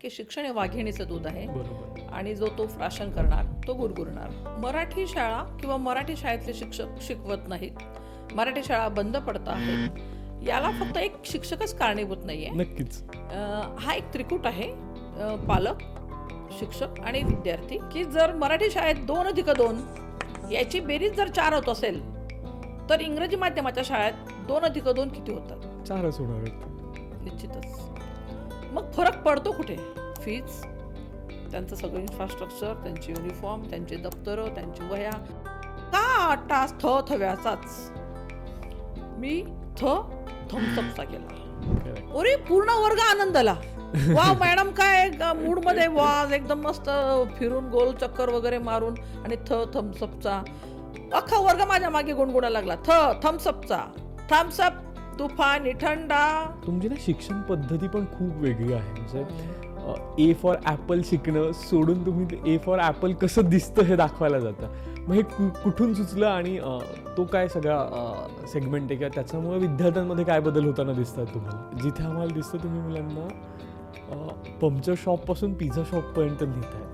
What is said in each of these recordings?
की शिक्षण हे वाघिणीचं दूध आहे बरोबर. आणि जो तो प्राशन करणार तो गुरगुरणार. मराठी शाळा किंवा मराठी शाळेतले शिक्षक शिकवत नाहीत, मराठी शाळा बंद पडत आहेत, याला फक्त एक शिक्षकच कारणीभूत नाहीये. नक्कीच. हा एक त्रिकूट आहे, पालक, शिक्षक आणि विद्यार्थी, की जर मराठी शाळेत 2+2 याची बेरीज जर 4 होत असेल तर इंग्रजी माध्यमाच्या शाळेत 2+2 किती होतात? 4च होणार आहेत. निश्चितच. मग फरक पडतो कुठे? फीज, त्यांचं सगळं इन्फ्रास्ट्रक्चर, त्यांचे युनिफॉर्म, त्यांचे दप्तरं, त्यांची वह्या. का 8 तास थव्याचाच मी थम्सअपचा केला. अरे पूर्ण वर्ग आनंदाला, वा मॅडम काय मूड मध्ये, वा एकदम मस्त फिरून गोल चक्कर वगैरे मारून आणि थम्सअपचा. अख्खा वर्ग माझ्या मागे गुणगुणा लागला, थम्सअपचा, थम्सअप तुफानी थंडा. तुमची ना शिक्षण पद्धती पण खूप वेगळी आहे. म्हणजे ए फॉर ॲपल शिकणं सोडून तुम्ही ए फॉर ॲपल कसं दिसतं हे दाखवायला जातं. मग हे कुठून सुचलं आणि तो काय सगळा सेगमेंट आहे किंवा त्याच्यामुळे विद्यार्थ्यांमध्ये काय बदल होताना दिसतात तुम्हाला? जिथे आम्हाला दिसतं तुम्ही मुलांना पंक्चर शॉपपासून पिझ्झा शॉपपर्यंत लिहिताय.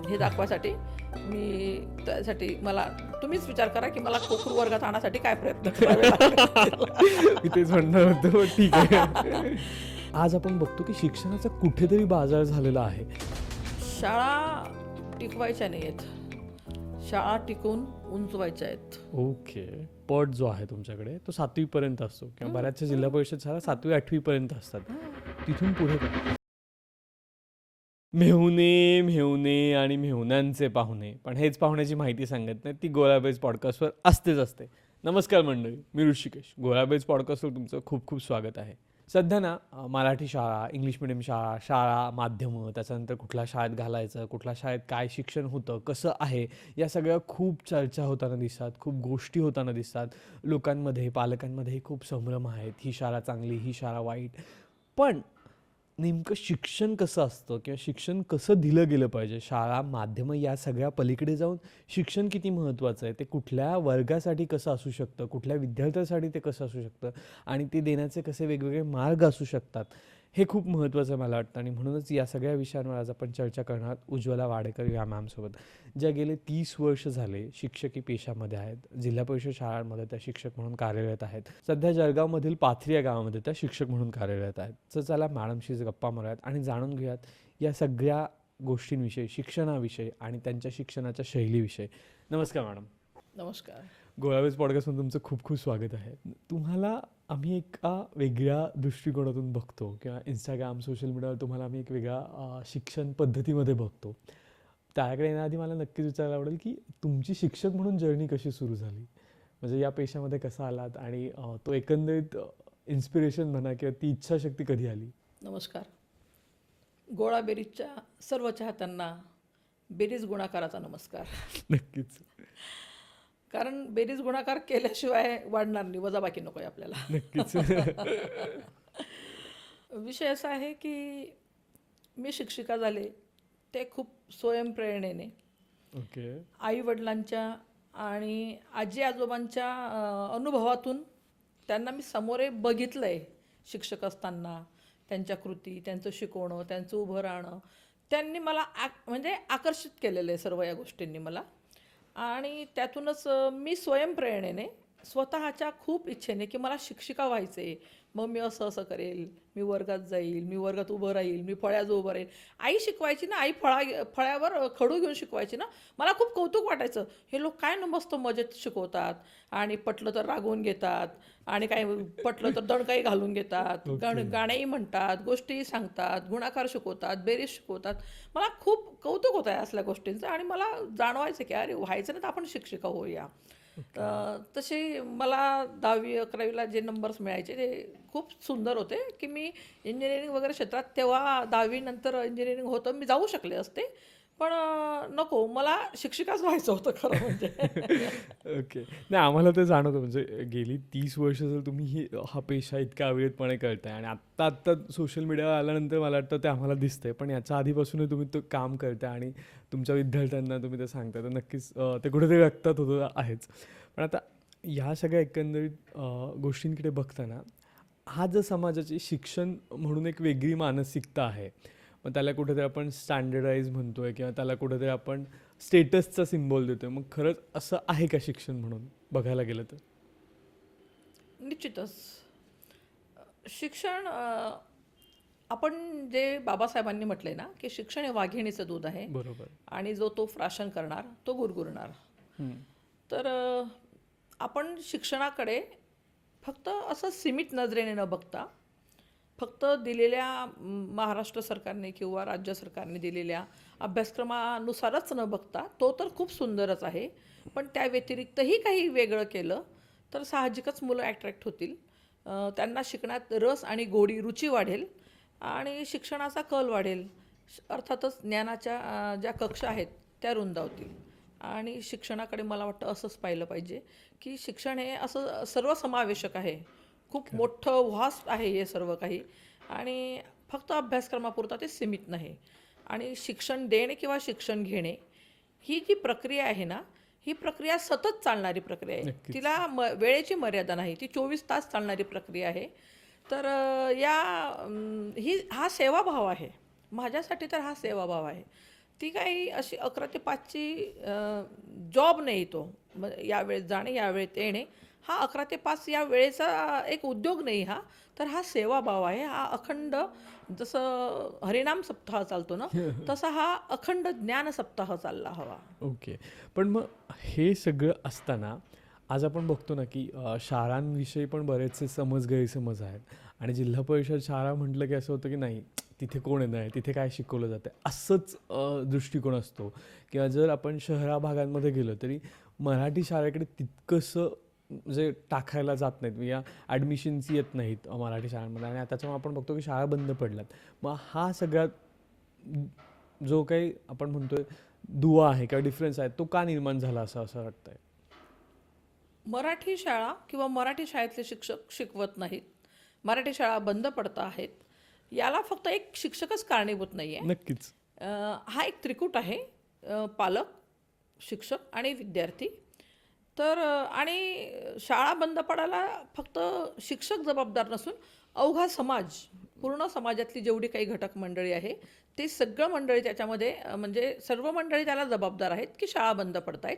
हे दाखवायसाठी मी, त्यासाठी मला तुम्हीच विचार करा की मला कोकरू वर्गात आणण्यासाठी काय प्रयत्न करावे लागतात. मी तेच म्हणणार होतो. ठीक आहे. आज आपण बघतो की शिक्षणाचा कुठेतरी बाजार झालेला आहे. शाळा टिकवायच्या नाही आहेत, शाळा टिकून उंचवायच्या आहेत. ओके. पट जो आहे तुमच्याकडे तो 7वी पर्यंत असतो किंवा बऱ्याचशा जिल्हा परिषद शाळा 7वी 8वी पर्यंत असतात. तिथून पुढे काय? मेहुणे आणि मेहुण्यांचे पाहुणे, पण हेच पाहुण्याची माहिती सांगत नाही, ती गोळाबेज पॉडकास्टवर असतेच असते. नमस्कार मंडळी, मी ऋषिकेश. गोळाबेज पॉडकास्टवर तुमचं खूप खूप स्वागत आहे. सध्या ना मराठी शाळा, इंग्लिश मिडियम शाळा माध्यमं, त्याच्यानंतर कुठल्या शाळेत घालायचं, कुठल्या शाळेत काय शिक्षण होतं, कसं आहे, या सगळ्या खूप चर्चा होताना दिसतात, खूप गोष्टी होताना दिसतात. लोकांमध्ये, पालकांमध्येही खूप संभ्रम आहेत, ही शाळा चांगली, ही शाळा वाईट. पण नेमकं शिक्षण कसं असतं किंवा शिक्षण कसं दिलं गेलं पाहिजे, शाळा, माध्यमं या सगळ्या पलीकडे जाऊन शिक्षण किती महत्त्वाचं आहे, ते कुठल्या वर्गासाठी कसं असू शकतं, कुठल्या विद्यार्थ्यासाठी ते कसं असू शकतं आणि ते देण्याचे कसे वेगवेगळे मार्ग असू शकतात, हे खूप महत्त्वाचं मला वाटतं. आणि म्हणूनच या सगळ्या विषयांवर आज आपण चर्चा करणार उज्ज्वला वाडेकर या मॅमसोबत, ज्या गेले 30 वर्ष झाले शिक्षकी पेशामध्ये आहेत. जिल्हा परिषद शाळांमध्ये त्या शिक्षक म्हणून कार्यरत आहेत. सध्या जळगावमधील पाथरी या गावामध्ये त्या शिक्षक म्हणून कार्यरत आहेत. तर चला मॅडमशीच गप्पा मारूयात आणि जाणून घेऊयात या सगळ्या गोष्टींविषयी, शिक्षणाविषयी आणि त्यांच्या शिक्षणाच्या शैलीविषयी. नमस्कार मॅडम. नमस्कार. गोळाबेज पॉडकास्टमध्ये तुमचं खूप खूप स्वागत आहे. तुम्हाला आम्ही एका वेगळ्या दृष्टिकोनातून बघतो किंवा इंस्टाग्राम, सोशल मीडियावर तुम्हाला आम्ही एक वेगळ्या शिक्षण पद्धतीमध्ये बघतो. त्याकडे येण्याआधी मला नक्कीच विचारायला आवडेल की तुमची शिक्षक म्हणून जर्नी कशी सुरू झाली, म्हणजे या पेशामध्ये कसा आलात आणि तो एकंदरीत इन्स्पिरेशन म्हणा किंवा ती इच्छाशक्ती कधी आली? नमस्कार. गोळाबेरीजच्या सर्व चाहत्यांना बेरीज गुणाकाराचा नमस्कार. नक्कीच. कारण बेरीज गुणाकार केल्याशिवाय वाढणार नाही, वजाबाकी नको आहे आपल्याला. नक्कीच. विषय असा आहे की मी शिक्षिका झाले ते खूप स्वयंप्रेरणेने, ओके. आई वडिलांच्या आणि आजी आजोबांच्या अनुभवातून त्यांना मी समोरे बघितलं आहे. शिक्षक असताना त्यांच्या कृती, त्यांचं शिकवणं, त्यांचं उभं राहणं, त्यांनी मला म्हणजे आकर्षित केलेलं आहे सर्व या गोष्टींनी मला. आणि त्यातूनच मी स्वयंप्रेरणेने, स्वतःच्या खूप इच्छेने की मला शिक्षिका व्हायचं आहे, मग मी असं असं करेल, मी वर्गात जाईल, मी वर्गात उभं राहील, मी फळ्याजवळ उभं राहील. आई शिकवायची ना, आई फळ्यावर खडू घेऊन शिकवायची ना, मला खूप कौतुक वाटायचं. हे लोक काय ना मस्त मजेत शिकवतात आणि पटलं तर रागवून घेतात आणि काय पटलं तर दणकाही घालून घेतात, गाणेही म्हणतात, गोष्टीही सांगतात, गुणाकार शिकवतात, बेरीज शिकवतात. मला खूप कौतुक होतं आहे असल्या गोष्टींचं आणि मला जाणवायचं की अरे व्हायचं नाही तर आपण शिक्षिका होऊया. तसे मला 10वी 11वीला जे नंबर्स मिळायचे ते खूप सुंदर होते की मी इंजिनिअरिंग वगैरे क्षेत्रात, तेव्हा 10वी नंतर इंजिनिअरिंग होतं, मी जाऊ शकले असते, पण नको, मला शिक्षिकाच व्हायचं होतं खरं म्हणजे. ओके. नाही, आम्हाला ते जाणवतं. म्हणजे गेली 30 वर्ष जर तुम्ही हा पेशा इतक्या अविरतपणे करताय आणि आत्ता सोशल मीडियावर आल्यानंतर मला वाटतं ते आम्हाला दिसतंय, पण याच्या आधीपासूनही तुम्ही तो काम करताय आणि तुमच्या विद्यार्थ्यांना तुम्ही ते सांगताय, तर नक्कीच ते कुठेतरी रक्तात होतं आहेच. पण आता ह्या सगळ्या एकंदरीत गोष्टींकडे बघताना आज समाजाची शिक्षण म्हणून एक वेगळी मानसिकता आहे. मग त्याला कुठेतरी आपण स्टँडर्डाईज म्हणतोय किंवा त्याला कुठेतरी आपण स्टेटसचा सिम्बॉल देतोय. मग खरंच असं आहे का शिक्षण म्हणून बघायला गेलं तर? निश्चितच शिक्षण आपण जे बाबासाहेबांनी म्हटलंय ना की शिक्षण हे वाघिणीचं दूध आहे बरोबर. आणि जो तो प्राशन करणार तो गुरगुरणार. तर आपण शिक्षणाकडे फक्त असं सीमित नजरेने न बघता फक्त दिलेल्या महाराष्ट्र सरकारने किंवा राज्य सरकारने दिलेल्या अभ्यासक्रमानुसारच न बघता तो तर खूप सुंदरच आहे, पण त्या व्यतिरिक्तही काही वेगळं केलं तर साहजिकच मुलं ॲट्रॅक्ट होतील. त्यांना शिकण्यात रस आणि गोडी रुची वाढेल आणि शिक्षणाचा कल वाढेल. अर्थातच ज्ञानाच्या ज्या कक्षा आहेत त्या रुंदावतील. आणि शिक्षणाकडे मला वाटतं असंच पाहिलं पाहिजे की शिक्षण हे असं सर्वसमावेशक आहे, खूप मोठं व्हास्ट आहे हे सर्व काही, आणि फक्त अभ्यासक्रमापुरता ते सीमित नाही. आणि शिक्षण देणे किंवा शिक्षण घेणे ही जी प्रक्रिया आहे ना, ही प्रक्रिया सतत चालणारी प्रक्रिया आहे. तिला वेळेची मर्यादा नाही, ती 24 तास चालणारी प्रक्रिया आहे. तर हा सेवाभाव आहे. माझ्यासाठी तर हा सेवाभाव आहे. ती काही अशी 11 ते 5ची जॉब नाही. तो या वेळेत जाणे या वेळेत येणे हा 11 ते 5 या वेळेचा एक उद्योग नाही हा, तर हा सेवाभाव आहे. हा अखंड, जसं हरिनाम सप्ताह चालतो ना तसा हा अखंड ज्ञान सप्ताह चालला हवा. ओके. पण मग हे सगळं असताना आज आपण बघतो ना की शाळांविषयी पण बरेचसे गैरसमज आहेत. आणि जिल्हा परिषद शाळा म्हटलं की असं होतं की नाही, तिथे कोण नाही, तिथे काय शिकवलं जातं, असंच दृष्टिकोन असतो. किंवा जर आपण शहरा भागांमध्ये गेलो तरी मराठी शाळेकडे तितकंसं म्हणजे टाकायला जात नाहीत या ॲडमिशन्स येत नाहीत मराठी शाळांमध्ये. आणि त्याच्यामुळे आपण बघतो की शाळा बंद पडल्यात. मग हा सगळ्यात जो काही आपण म्हणतोय दुवा आहे किंवा डिफरन्स आहे तो का निर्माण झाला असं वाटतंय? मराठी शाळा किंवा मराठी शाळेतले शिक्षक शिकवत नाहीत, मराठी शाळा बंद पडत आहेत, याला फक्त एक शिक्षकच कारणीभूत नाही आहे. नक्कीच. हा एक त्रिकूट आहे, पालक, शिक्षक आणि विद्यार्थी. तर आणि शाळा बंद पडायला फक्त शिक्षक जबाबदार नसून अवघा समाज, पूर्ण समाजातली जेवढी काही घटक मंडळी आहे ते सगळं मंडळी त्याच्यामध्ये, म्हणजे सर्व मंडळी त्याला जबाबदार आहेत की शाळा बंद पडत आहेत.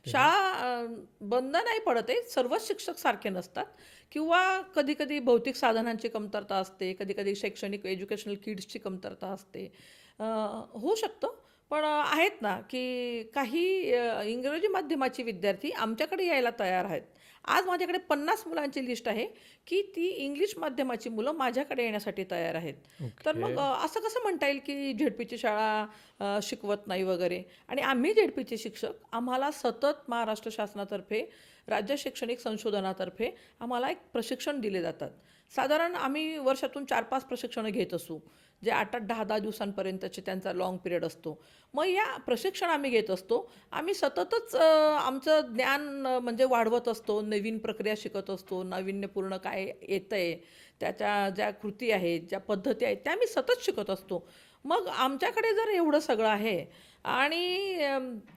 शाळा बंद नाही पडत आहेत, सर्वच शिक्षक सारखे नसतात किंवा कधीकधी भौतिक साधनांची कमतरता असते, कधीकधी शैक्षणिक एज्युकेशनल किट्सची कमतरता असते, होऊ शकतं. पण आहेत ना की काही इंग्रजी माध्यमाची विद्यार्थी आमच्याकडे यायला तयार आहेत. आज माझ्याकडे 50 मुलांची लिस्ट आहे की ती इंग्लिश माध्यमाची मुलं माझ्याकडे येण्यासाठी तयार आहेत. तर मग असं कसं म्हणता येईल की झेडपीची शाळा शिकवत नाही वगैरे. आणि आम्ही झेडपीचे शिक्षक, आम्हाला सतत महाराष्ट्र शासनातर्फे, राज्य शैक्षणिक संशोधनातर्फे आम्हाला एक प्रशिक्षण दिले जातात. साधारण आम्ही वर्षातून 4-5 प्रशिक्षणं घेत असू, जे 8-8, 10-10 दिवसांपर्यंतचे त्यांचा लाँग पिरियड असतो. मग या प्रशिक्षण आम्ही घेत असतो. आम्ही सततच आमचं ज्ञान म्हणजे वाढवत असतो, नवीन प्रक्रिया शिकत असतो, नाविन्यपूर्ण काय येतं आहे, त्याच्या ज्या कृती आहेत, ज्या पद्धती आहेत त्या आम्ही सतत शिकत असतो. मग आमच्याकडे जर एवढं सगळं आहे आणि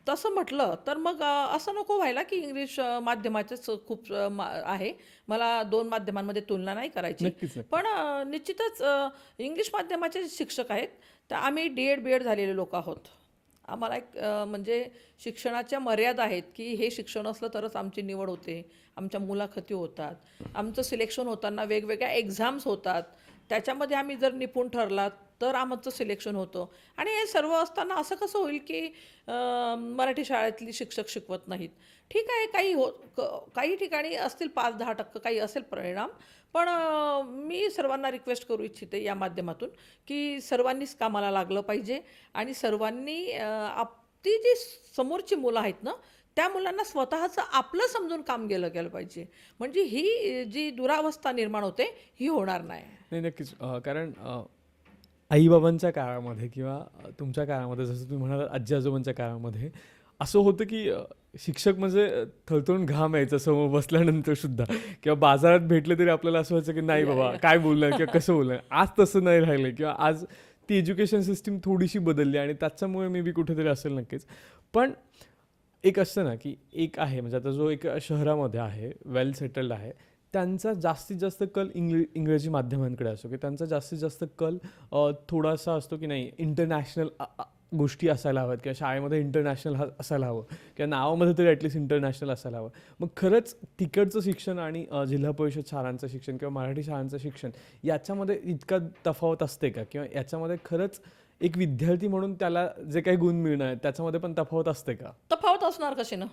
तसं म्हटलं तर मग असं नको व्हायला की इंग्लिश माध्यमाचंच खूप आहे. मला 2 माध्यमांमध्ये तुलना नाही करायची. नक्कीच. पण निश्चितच इंग्लिश माध्यमाचे शिक्षक आहेत, तर आम्ही DED BED झालेले लोक आहोत. आम्हाला एक म्हणजे शिक्षणाच्या मर्यादा आहेत की हे शिक्षण असलं तरच आमची निवड होते, आमच्या मुलाखती होतात, आमचं सिलेक्शन होताना वेगवेगळ्या एक्झाम्स होतात, त्याच्यामध्ये आम्ही जर निपुण ठरलात तर आमचं सिलेक्शन होतं. आणि हे सर्व असताना असं कसं होईल की मराठी शाळेतली शिक्षक शिकवत नाहीत. ठीक आहे, काही ठिकाणी असतील 5-10% काही असेल परिणाम, पण मी सर्वांना रिक्वेस्ट करू इच्छिते या माध्यमातून की सर्वांनीच कामाला लागलं पाहिजे आणि सर्वांनी ती जी समोरची मुलं आहेत ना त्या मुलांना स्वतःचं आपलं समजून काम गेलं पाहिजे. म्हणजे ही जी दुरावस्था निर्माण होते ही होणार नाही. नाही, नक्कीच. कारण आईबाबांच्या काळामध्ये किंवा तुमच्या काळामध्ये, जसं तुम्ही म्हणालात आजी आजोबांच्या काळामध्ये, असं होतं की शिक्षक म्हणजे थरथरून घाम यायचा समोर बसल्यानंतर सुद्धा, किंवा बाजारात भेटले तरी आपल्याला असं व्हायचं की नाही बाबा काय बोलणार किंवा कसं बोलणार. आज तसं नाही राहिलं किंवा आज ती एज्युकेशन सिस्टीम थोडीशी बदलली आणि त्याच्यामुळे मे बी कुठेतरी असेल नक्कीच. पण एक असतं ना की एक आहे, म्हणजे आता जो एक शहरामध्ये आहे, वेल सेटल्ड आहे, त्यांचा जास्तीत जास्त कल इंग्रजी माध्यमांकडे असतो की त्यांचा जास्तीत जास्त कल थोडासा असतो की नाही इंटरनॅशनल गोष्टी असायला हव्यात किंवा शाळेमध्ये इंटरनॅशनल असायला हवं किंवा नावामध्ये तरी ॲटलिस्ट इंटरनॅशनल असायला हवं. मग खरंच तिकडचं शिक्षण आणि जिल्हा परिषद शाळांचं शिक्षण किंवा मराठी शाळांचं शिक्षण याच्यामध्ये इतका तफावत असते का, किंवा याच्यामध्ये खरंच एक विद्यार्थी म्हणून त्याला जे काही गुण मिळणार आहेत त्याच्यामध्ये पण तफावत असते का? तफावत असणार कशी ना.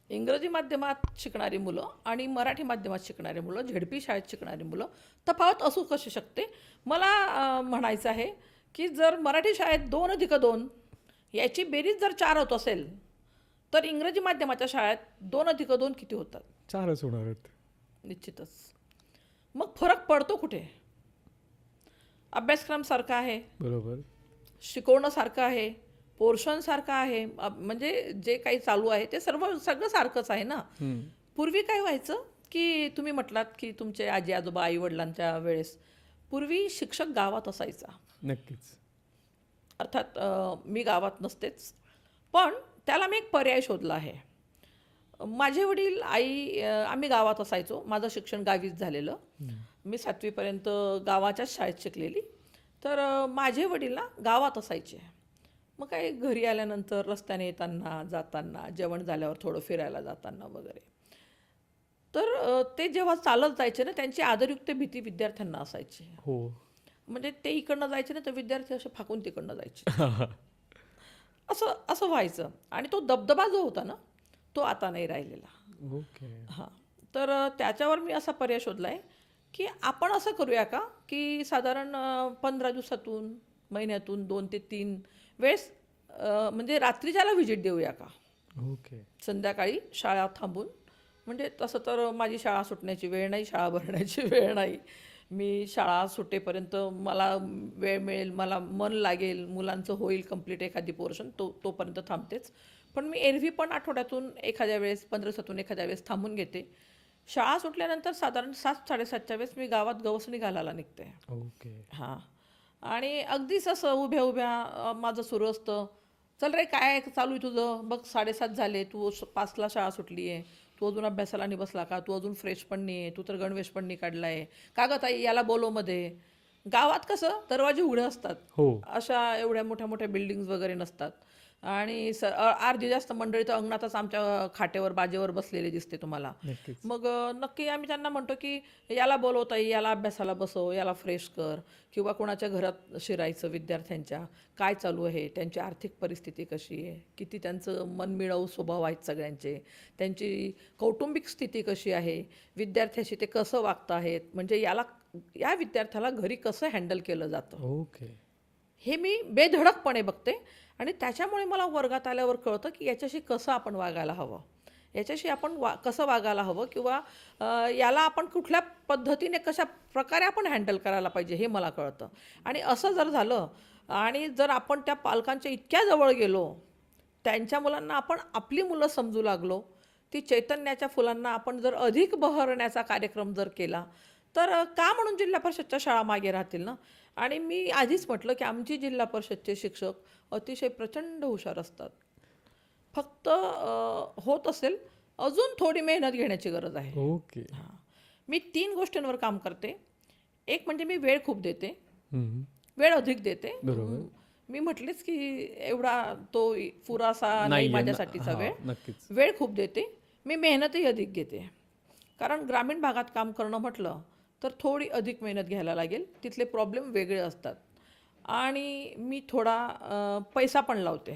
इंग्रजी माध्यमात शिकणारी मुलं आणि मराठी माध्यमात शिकणारी मुलं, झेडपी शाळेत शिकणारी मुलं, तफावत असू कशी शकते. मला म्हणायचं आहे की जर मराठी शाळेत 2+2 याची बेरीज जर 4 होत असेल तर इंग्रजी माध्यमाच्या शाळेत 2+2 किती होतात? 4च होणार आहेत निश्चितच. मग फरक पडतो कुठे? अभ्यासक्रम सारखा आहे, बरोबर, शिकवणं सारखं आहे, पोर्शन सारखं आहे, म्हणजे जे काही चालू आहे ते सगळं सारखंच आहे ना. पूर्वी काय व्हायचं की तुम्ही म्हटलात की तुमचे आजी आजोबा आई वडिलांच्या वेळेस पूर्वी शिक्षक गावात असायचा. नक्कीच. अर्थात मी गावात नसतेच, पण त्याला मी एक पर्याय शोधला आहे. माझे वडील आम्ही गावात असायचो. माझं शिक्षण गावीच झालेलं. मी 7वीपर्यंत गावाच्याच शाळेत शिकलेली. तर माझे वडील ना गावात असायचे. मग काय घरी आल्यानंतर रस्त्याने येताना जाताना जेवण झाल्यावर थोडं फिरायला जाताना वगैरे तर ते जेव्हा चालत जायचे ना त्यांची आदरयुक्त भीती विद्यार्थ्यांना असायची. हो. म्हणजे ते इकडनं जायचे ना तर विद्यार्थी असे फाकून तिकडनं जायचे. असं व्हायचं. आणि तो दबदबा जो होता ना तो आता नाही राहिलेला. ओके. हां. तर त्याच्यावर मी असा पर्याय शोधला आहे की आपण असं करूया का की साधारण 15 दिवसातून महिन्यातून 2 ते 3 वेळेस म्हणजे रात्रीच्याला व्हिजिट देऊया का. ओके. संध्याकाळी शाळा थांबून. म्हणजे तसं तर माझी शाळा सुटण्याची वेळ नाही, शाळा भरण्याची वेळ नाही. मी शाळा सुटेपर्यंत मला वेळ मिळेल, मला मन लागेल, मुलांचं होईल कंप्लीट एखादी पोर्शन तोपर्यंत थांबतेच. पण मी एरवी पण आठवड्यातून एखाद्या वेळेस 15 दिवसातून एखाद्या वेळेस थांबून घेते. शाळा सुटल्यानंतर साधारण 7-7:30च्या वेळेस मी गावात गवसणी घालायला निघते. ओके. हां. आणि अगदीच असं उभ्या उभ्या माझं सुरू असतं, चल रे काय चालू आहे तुझं, बघ 7:30 झाले, तू 5ला शाळा सुटली आहे, तू अजून अभ्यासाला नाही बसला का, तू अजून फ्रेश पण नाही आहे, तू तर गणवेश पण नाही काढला आहे, का गं ताई याला बोलव मध्ये. गावात कसं दरवाजे उघडे असतात, हो. अशा एवढ्या मोठ्या मोठ्या बिल्डिंग्स वगैरे नसतात. आणि अर्धी जास्त मंडळी तर अंगणातच आमच्या खाटेवर बाजेवर बसलेले दिसते तुम्हाला. नक्कीच. मग नक्की आम्ही त्यांना म्हणतो की याला बोलवताई, याला अभ्यासाला बसव, याला फ्रेश कर. किंवा कोणाच्या घरात शिरायचं विद्यार्थ्यांच्या, काय चालू आहे, त्यांची आर्थिक परिस्थिती कशी आहे, किती त्यांचं मनमिळावू स्वभाव आहेत सगळ्यांचे, त्यांची कौटुंबिक स्थिती कशी आहे, विद्यार्थ्याशी ते कसं वागत आहेत, म्हणजे या विद्यार्थ्याला घरी कसं हँडल केलं जातं, ओके. हे मी बेधडकपणे बघते. आणि त्याच्यामुळे मला वर्गात आल्यावर कळतं की याच्याशी कसं आपण वागायला हवं, याच्याशी आपण कसं वागायला हवं, किंवा याला आपण कुठल्या पद्धतीने कशा प्रकारे आपण हँडल करायला पाहिजे हे मला कळतं. आणि असं जर झालं आणि जर आपण त्या पालकांच्या इतक्या जवळ गेलो, त्यांच्या मुलांना आपण आपली मुलं समजू लागलो, ती चैतन्याच्या फुलांना आपण जर अधिक बहरण्याचा कार्यक्रम जर केला तर का म्हणून जिल्हा परिषदच्या शाळा मागे राहतील ना. आणि मी आधीच म्हटलं की आमची जिल्हा परिषदचे शिक्षक अतिशय प्रचंड हुशार असतात. फक्त होत असेल अजून थोडी मेहनत घेण्याची गरज आहे. ओके. हां. मी 3 गोष्टींवर काम करते. एक म्हणजे मी वेळ खूप देते, वेळ अधिक देते. बरोबर. मी म्हटलेच की एवढा तो पुरासा नाही नाहीये ना. माझ्यासाठीचा हां, वेळ. नक्कीच. वेळ खूप देते. मी मेहनतही अधिक घेते. कारण ग्रामीण भागात काम करणं म्हटलं तर थोडी अधिक मेहनत घ्यायला लागेल, तिथले प्रॉब्लेम वेगळे असतात. आणि मी थोडा पैसा पण लावते.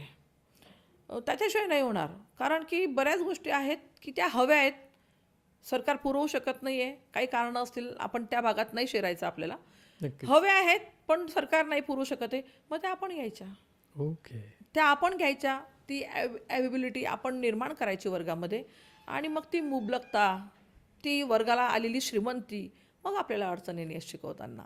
त्याच्याशिवाय नाही होणार. कारण की बऱ्याच गोष्टी आहेत की त्या हव्या आहेत, सरकार पुरवू शकत नाही आहे, काही कारणं असतील, आपण त्या भागात नाही शिरायचं आपल्याला. नक्कीच. हव्या आहेत पण सरकार नाही पुरवू शकत आहे, मग त्या आपण घ्यायच्या. ओके. त्या आपण घ्यायच्या, ती ॲवेबिलिटी आपण निर्माण करायची वर्गामध्ये. आणि मग ती मुबलकता, ती वर्गाला आलेली श्रीमंती मग आपल्याला अडचणी नाही शिकवताना.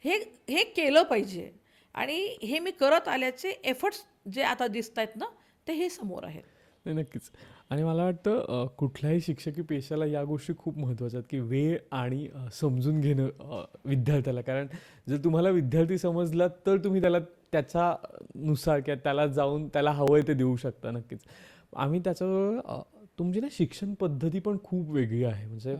हे केलं पाहिजे. आणि हे मी करत आल्याचे एफर्ट्स जे आता दिसत आहेत ना ते हे समोर आहेत. नाही, नक्कीच. आणि मला वाटतं कुठल्याही शिक्षकी पेशाला या गोष्टी खूप महत्त्वाच्या आहेत की वेळ आणि समजून घेणं विद्यार्थ्याला. कारण जर तुम्हाला विद्यार्थी समजला तर तुम्ही त्याला त्याच्यानुसार किंवा त्याला जाऊन त्याला हवं आहे ते देऊ शकता. नक्कीच. आम्ही त्याच्याबरोबर तुमची ना शिक्षण पद्धती पण खूप वेगळी आहे. म्हणजे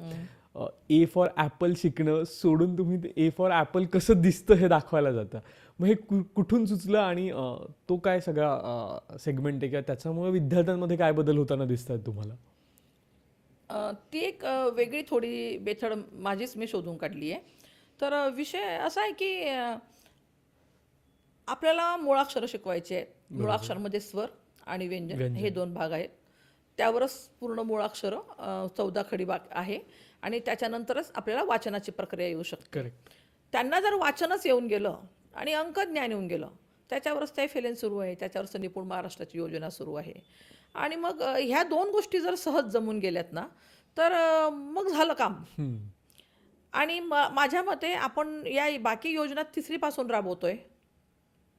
ए फॉर ॲपल शिकणं सोडून तुम्ही ए फॉर ॲपल कसं दिसतं हे दाखवायला जाता. मग हे कुठून सुचलं आणि तो काय सगळा सेगमेंट आहे किंवा त्याच्यामुळे विद्यार्थ्यांमध्ये काय बदल होताना दिसतात तुम्हाला? ती एक वेगळी थोडी मेथड माझीच मी शोधून काढली आहे. तर विषय असा आहे की आपल्याला मुळाक्षरं शिकवायचे आहेत. मुळाक्षरमध्ये स्वर आणि व्यंजन हे 2 भाग आहेत. त्यावरच पूर्ण मुळाक्षरं 14 खडी आहे आणि त्याच्यानंतरच आपल्याला वाचनाची प्रक्रिया येऊ शकते. करेक्ट. त्यांना जर वाचनच येऊन गेलं आणि अंकज्ञान येऊन गेलं, त्याच्यावरच त्या फेलेन सुरू आहे, त्याच्यावरच निपुण महाराष्ट्राची योजना सुरू आहे. आणि मग ह्या 2 गोष्टी जर सहज जमून गेल्यात ना, तर मग झालं काम. आणि माझ्या मते आपण या बाकी योजना 3री पासून राबवतोय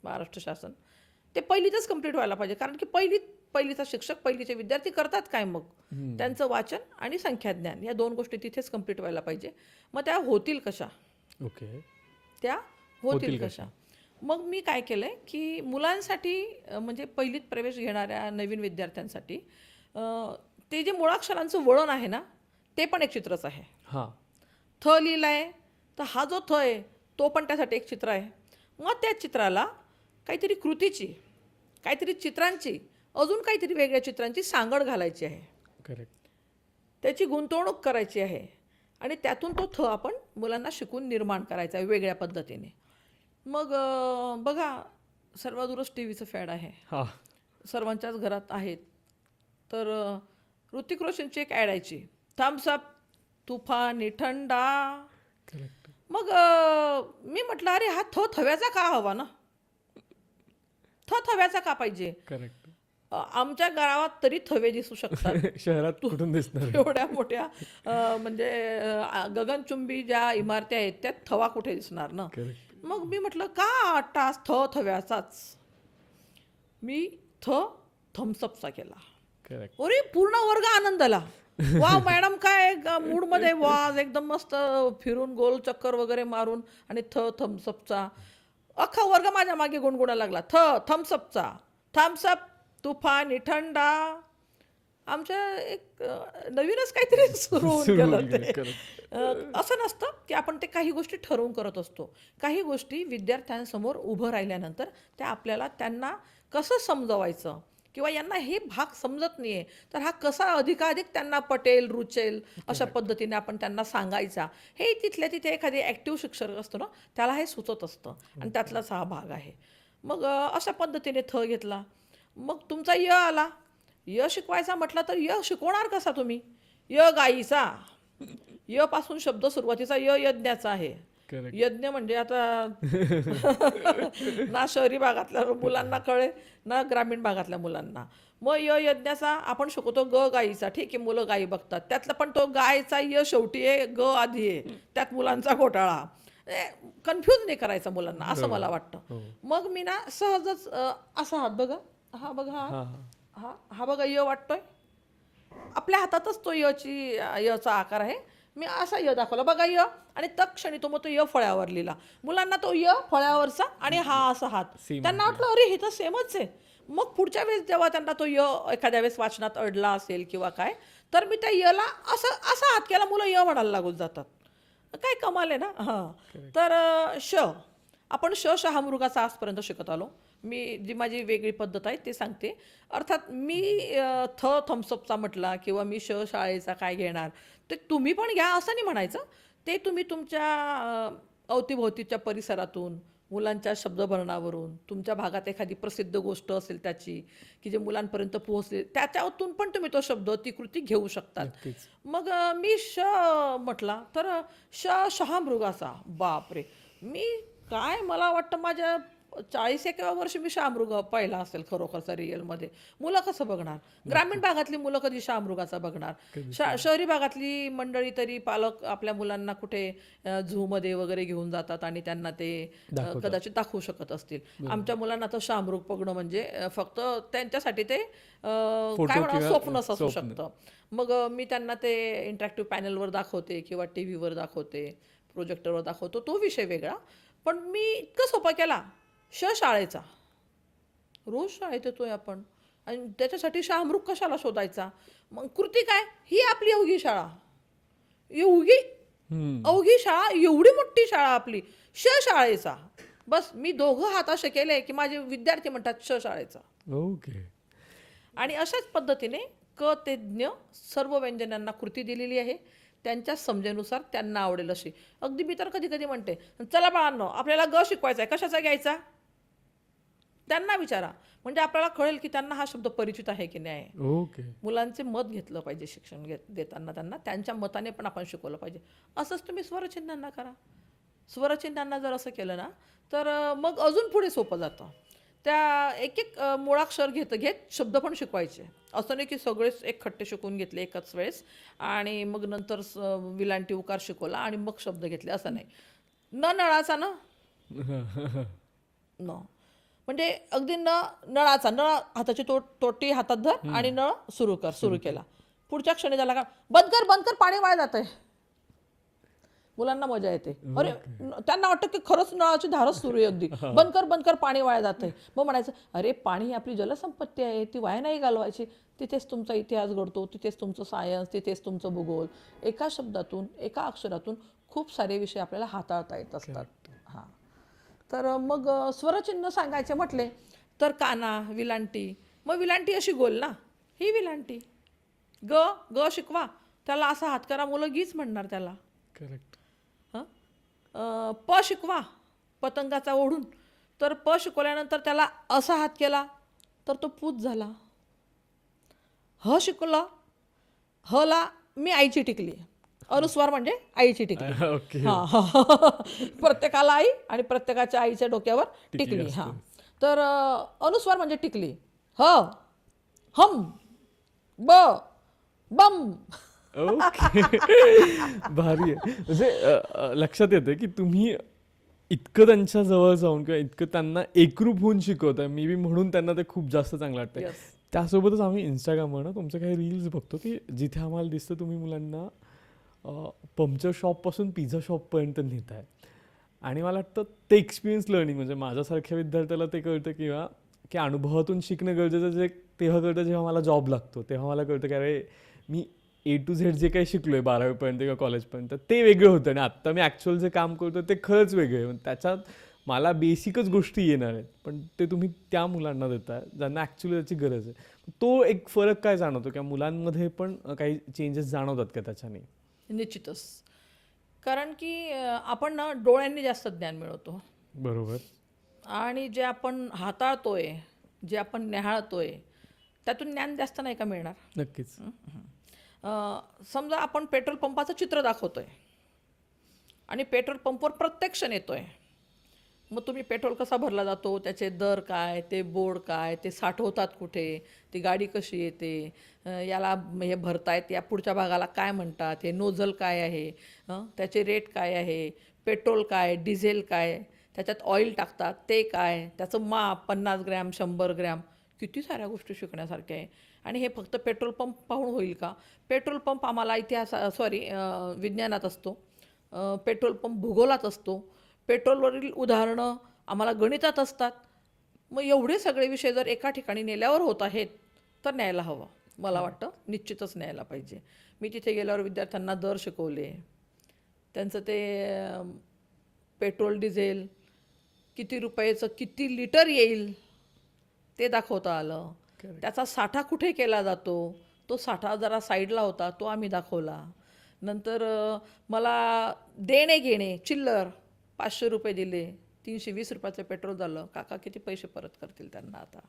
महाराष्ट्र शासन. ते पहिलीतच कंप्लीट व्हायला पाहिजे, कारण की पहिलीचा शिक्षक, पहिलीचे विद्यार्थी करतात काय मग? त्यांचं वाचन आणि संख्याज्ञान या 2 गोष्टी तिथेच कंप्लीट व्हायला पाहिजे. मग त्या होतील कशा? ओके. त्या होतील कशा? मग मी काय केलंय की मुलांसाठी म्हणजे पहिलीत प्रवेश घेणाऱ्या नवीन विद्यार्थ्यांसाठी ते जे मुळाक्षरांचं वळण आहे ना, ते पण एक चित्रच आहे. हां. थ लिहिलाय तर हा जो थ आहे तो पण त्यासाठी एक चित्र आहे. मग त्या चित्राला काहीतरी कृतीची, काहीतरी चित्रांची, अजून काहीतरी वेगळ्या चित्रांची सांगड घालायची आहे. करेक्ट. त्याची गुंतवणूक करायची आहे आणि त्यातून तो थ आपण मुलांना शिकून निर्माण करायचा आहे वेगळ्या पद्धतीने. मग बघा, सर्वादूरच टीव्हीचं फॅड आहे, हां. सर्वांच्याच घरात आहेत. तर ऋतिक रोशनची एक ॲड यायची, थम्सअप तुफानी थंडा. करेक्ट. मग मी म्हटलं अरे हा थव्याचा का हवा ना, थव्याचा का पाहिजे? करेक्ट. आमच्या गावात तरी थवे दिसू शकतात. शहरात कुठून दिसणार? एवढ्या मोठ्या म्हणजे गगनचुंबी ज्या इमारती आहेत त्यात थवा कुठे दिसणार ना. करेक्ट. मग मी म्हटलं का टास थव्याचाच, मी थम्सअपचा केला. करेक्ट. अरे पूर्ण वर्ग आनंदाला, वा मॅडम काय मूडमध्ये, वा एकदम मस्त फिरून गोल चक्कर वगैरे मारून आणि थम्सअपचा. अख्खा वर्ग माझ्या मागे गुणगुणा लागला, थम्सअपचा, थम्सअप तुफानी थंडा. आमच्या एक नवीनच काहीतरी सुरू होऊन गेलं ते. असं नसतं की आपण ते काही गोष्टी ठरवून करत असतो. काही गोष्टी विद्यार्थ्यांसमोर उभं राहिल्यानंतर त्या आपल्याला त्यांना कसं समजवायचं किंवा यांना हे भाग समजत नाही आहे तर हा कसा अधिकाधिक त्यांना पटेल, रुचेल अशा पद्धतीने आपण त्यांना सांगायचा, हे तिथल्या तिथे एखादी ॲक्टिव्ह शिक्षक असतो ना त्याला हे सुचत असतं आणि त्यातलाच हा भाग आहे. मग अशा पद्धतीने घेतला. मग तुमचा य आला, य शिकवायचा म्हटलं तर य शिकवणार कसा तुम्ही? य गाईचा, य पासून शब्द सुरुवातीचा य यज्ञाचा आहे. यज्ञ म्हणजे आता ना शहरी भागातल्या मुलांना कळे ना ग्रामीण भागातल्या मुलांना. मग य यज्ञाचा आपण शिकवतो ग गाईचा. ठीक आहे, मुलं गाई बघतात, त्यातला पण तो गायचा य शेवटी आहे, ग आधी आहे, त्यात मुलांचा घोटाळा. कन्फ्यूज नाही करायचा मुलांना असं मला वाटतं. मग मी ना सहजच असा हात बघा, हा बघा, हा बघा य वाटतोय आपल्या हातातच, तो यचा आकार आहे. मी असा य दाखवला बघा य, आणि तत्क्षणी तो मग तो य फळ्यावर लिहिला. मुलांना तो य फळ्यावरचा आणि हा असा हात, त्यांना वाटलं अरे हे तर सेमच आहे. मग पुढच्या वेळेस जेव्हा त्यांना तो य एखाद्या वेळेस वाचनात अडला असेल किंवा काय, तर मी त्या यला असा हात केला, मुलं य म्हणायला लागून जातात. काय कमाल आहे ना. हां. तर आपण शहामृगाचा आजपर्यंत शिकत आलो. मी जी माझी वेगळी पद्धत आहे ते सांगते. अर्थात मी थम्सअपचा म्हटला किंवा मी शाळेचा काय घेणार ते तुम्ही पण घ्या असं नाही म्हणायचं. ते तुम्ही तुमच्या अवतीभोवतीच्या परिसरातून, मुलांच्या शब्दभरणावरून, तुमच्या भागात एखादी प्रसिद्ध गोष्ट असेल त्याची की जे मुलांपर्यंत पोहोचले त्याच्यातून पण तुम्ही तो शब्द, ती कृती घेऊ शकतात. मग मी म्हटला तर शहामृगाचा, बापरे, मी काय मला वाटतं माझ्या 40व्या वर्षी मी शहामृग पाहिला असेल खरोखरचा रिअलमध्ये. मुलं कसं बघणार? ग्रामीण भागातली मुलं कधी शहामृगाचा बघणार? शहरी भागातली मंडळी तरी पालक आपल्या मुलांना कुठे झूमध्ये वगैरे घेऊन जातात आणि त्यांना ते कदाचित दाखवू शकत असतील. आमच्या मुलांना तर शहामृग बघणं म्हणजे फक्त त्यांच्यासाठी ते काय म्हणा स्वप्नच असू शकतं. मग मी त्यांना ते इंटरॅक्टिव्ह पॅनलवर दाखवते किंवा टी व्हीवर दाखवते, प्रोजेक्टरवर दाखवतो, तो विषय वेगळा. पण मी इतकं सोपा केला, शाळेचा. रोज शाळेत येतोय आपण आणि त्याच्यासाठी शहामृग कशाला शोधायचा? मग कृती काय, ही आपली अवघी शाळा. एवढी हम्म. अवघी शाळा, एवढी मोठी शाळा आपली, शाळेचा. बस मी दोघं हात असे केले की माझे विद्यार्थी म्हणतात शाळेचा. ओके. आणि अशाच पद्धतीने क तज्ञ सर्व व्यंजनांना कृती दिलेली आहे, त्यांच्या समजेनुसार त्यांना आवडेल अशी. अगदी मी तर कधी कधी म्हणते, चला बाळांनो आपल्याला ग शिकवायचा आहे, कशाचा घ्यायचा, त्यांना विचारा, म्हणजे आपल्याला कळेल की त्यांना हा शब्द परिचित आहे की नाही. ओके. मुलांचे मत घेतलं पाहिजे शिक्षण देताना, त्यांना त्यांच्या मताने पण आपण शिकवलं पाहिजे. असंच तुम्ही स्वरचिन्हांना करा. स्वरचिन्हांना जर असं केलं ना तर मग अजून पुढे सोपं जातं. त्या एक एक मुळाक्षर घेत शब्द पण शिकवायचे. असं नाही की सगळेच एक खट्टे शिकवून घेतले एकाच वेळेस आणि मग नंतर विलांटी उकार शिकवला आणि मग शब्द घेतले, असं नाही. नळाचा न म्हणजे अगदी नळाचा नळ, हाताची तोटी हातात धर आणि नळ सुरू केला. पुढच्या क्षणी झाला का बंद कर पाणी वाया जात आहे. मुलांना मजा येते. अरे त्यांना वाटतं की खरंच नळाची धारच सुरू आहे, अगदी बंद कर पाणी वाया जात आहे. मग म्हणायचं अरे पाणी ही आपली जलसंपत्ती आहे, ती वाया नाही घालवायची. तिथेच तुमचा इतिहास घडतो, तिथेच तुमचं सायन्स, तिथेच तुमचं भूगोल. एका शब्दातून एका अक्षरातून खूप सारे विषय आपल्याला हाताळता येत असतात. हां, तर मग स्वरचिन्ह सांगायचे म्हटले तर काना, विलांटी. मग विलांटी अशी गोल ना, ही विलांटी. ग शिकवा, त्याला असा हात करा, मुलं गीच म्हणणार त्याला. करेक्ट. प शिकवा, पतंगाचा ओढून, तर प शिकवल्यानंतर त्याला असा हात केला तर तो पूत झाला. ह शिकवलं, हला मी आईची टिकली. अनुस्वार म्हणजे आईची टिकली. ओके. हां, प्रत्येकाला आई आणि प्रत्येकाच्या आईच्या डोक्यावर टिकली. हां, तर अनुस्वार म्हणजे टिकली. हम, ब, बम. ओके. भारी आहे. म्हणजे लक्षात येतं की तुम्ही इतकं त्यांच्या जवळ जाऊन किंवा इतकं त्यांना एकरूप होऊन शिकवताय, मे बी म्हणून त्यांना ते खूप जास्त चांगलं वाटतंय. Yes. त्यासोबतच आम्ही इंस्टाग्रामवर ना तुमचे काही रील्स बघतो की जिथे आम्हाला दिसतं तुम्ही मुलांना पंक्चर शॉपपासून पिझ्झा शॉपपर्यंत नेताय. आणि मला वाटतं ते एक्सपिरियन्स लर्निंग, म्हणजे माझ्यासारख्या विद्यार्थ्याला ते कळतं किंवा की अनुभवातून शिकणं गरजेचं, जे तेव्हा कळतं जेव्हा मला जॉब लागतो. तेव्हा मला कळतं की अरे मी A to Z जे काही शिकलो आहे 12वीपर्यंत किंवा कॉलेजपर्यंत ते वेगळं होतं आणि आत्ता मी ॲक्च्युअल जे काम करतो ते खरंच वेगळं आहे. त्याच्यात मला बेसिकच गोष्टी येणार आहेत, पण ते तुम्ही त्या मुलांना देताय ज्यांना ॲक्च्युअली त्याची गरज आहे. तो एक फरक काय जाणवतो किंवा मुलांमध्ये पण काही चेंजेस जाणवतात का त्याच्याने? निश्चितच. कारण की आपण ना डोळ्यांनी जास्त ज्ञान मिळवतो बरोबर. आणि जे आपण हाताळतोय, जे आपण न्याहाळतोय, त्यातून ज्ञान जास्त नाही का मिळणार. नक्कीच. समजा आपण पेट्रोल पंपाचं चित्र दाखवतोय आणि पेट्रोल पंपवर प्रत्यक्ष नेतोय. मग तुम्ही पेट्रोल कसा भरला जातो, त्याचे दर काय, ते बोर्ड काय, ते साठवतात कुठे, ती गाडी कशी येते, याला हे भरतायत या पुढच्या भागाला काय म्हणतात, हे नोझल काय आहे, त्याचे रेट काय आहे, पेट्रोल काय, डिझेल काय, त्याच्यात ऑइल टाकतात ते काय, त्याचं माप 50 ग्रॅम 100 ग्रॅम, किती साऱ्या गोष्टी शिकण्यासारख्या आहे. आणि हे फक्त पेट्रोल पंप पाहून होईल का? पेट्रोल पंप आम्हाला विज्ञानात असतो, पेट्रोल पंप भूगोलात असतो, पेट्रोलवरील उदाहरणं आम्हाला गणितात असतात. मग एवढे सगळे विषय जर एका ठिकाणी नेल्यावर होत आहेत तर न्यायला हवं. मला वाटतं निश्चितच न्यायला पाहिजे. मी तिथे गेल्यावर विद्यार्थ्यांना दर शिकवले, त्यांचं ते पेट्रोल डिझेल किती रुपयाचं किती लिटर येईल ते दाखवता आलं. त्याचा साठा कुठे केला जातो, तो साठा जरा साईडला होता, तो आम्ही दाखवला. नंतर मला देणे घेणे, चिल्लर 500 रुपये दिले, 320 रुपयाचं पेट्रोल झालं. काका किती पैसे परत करतील त्यांना आता?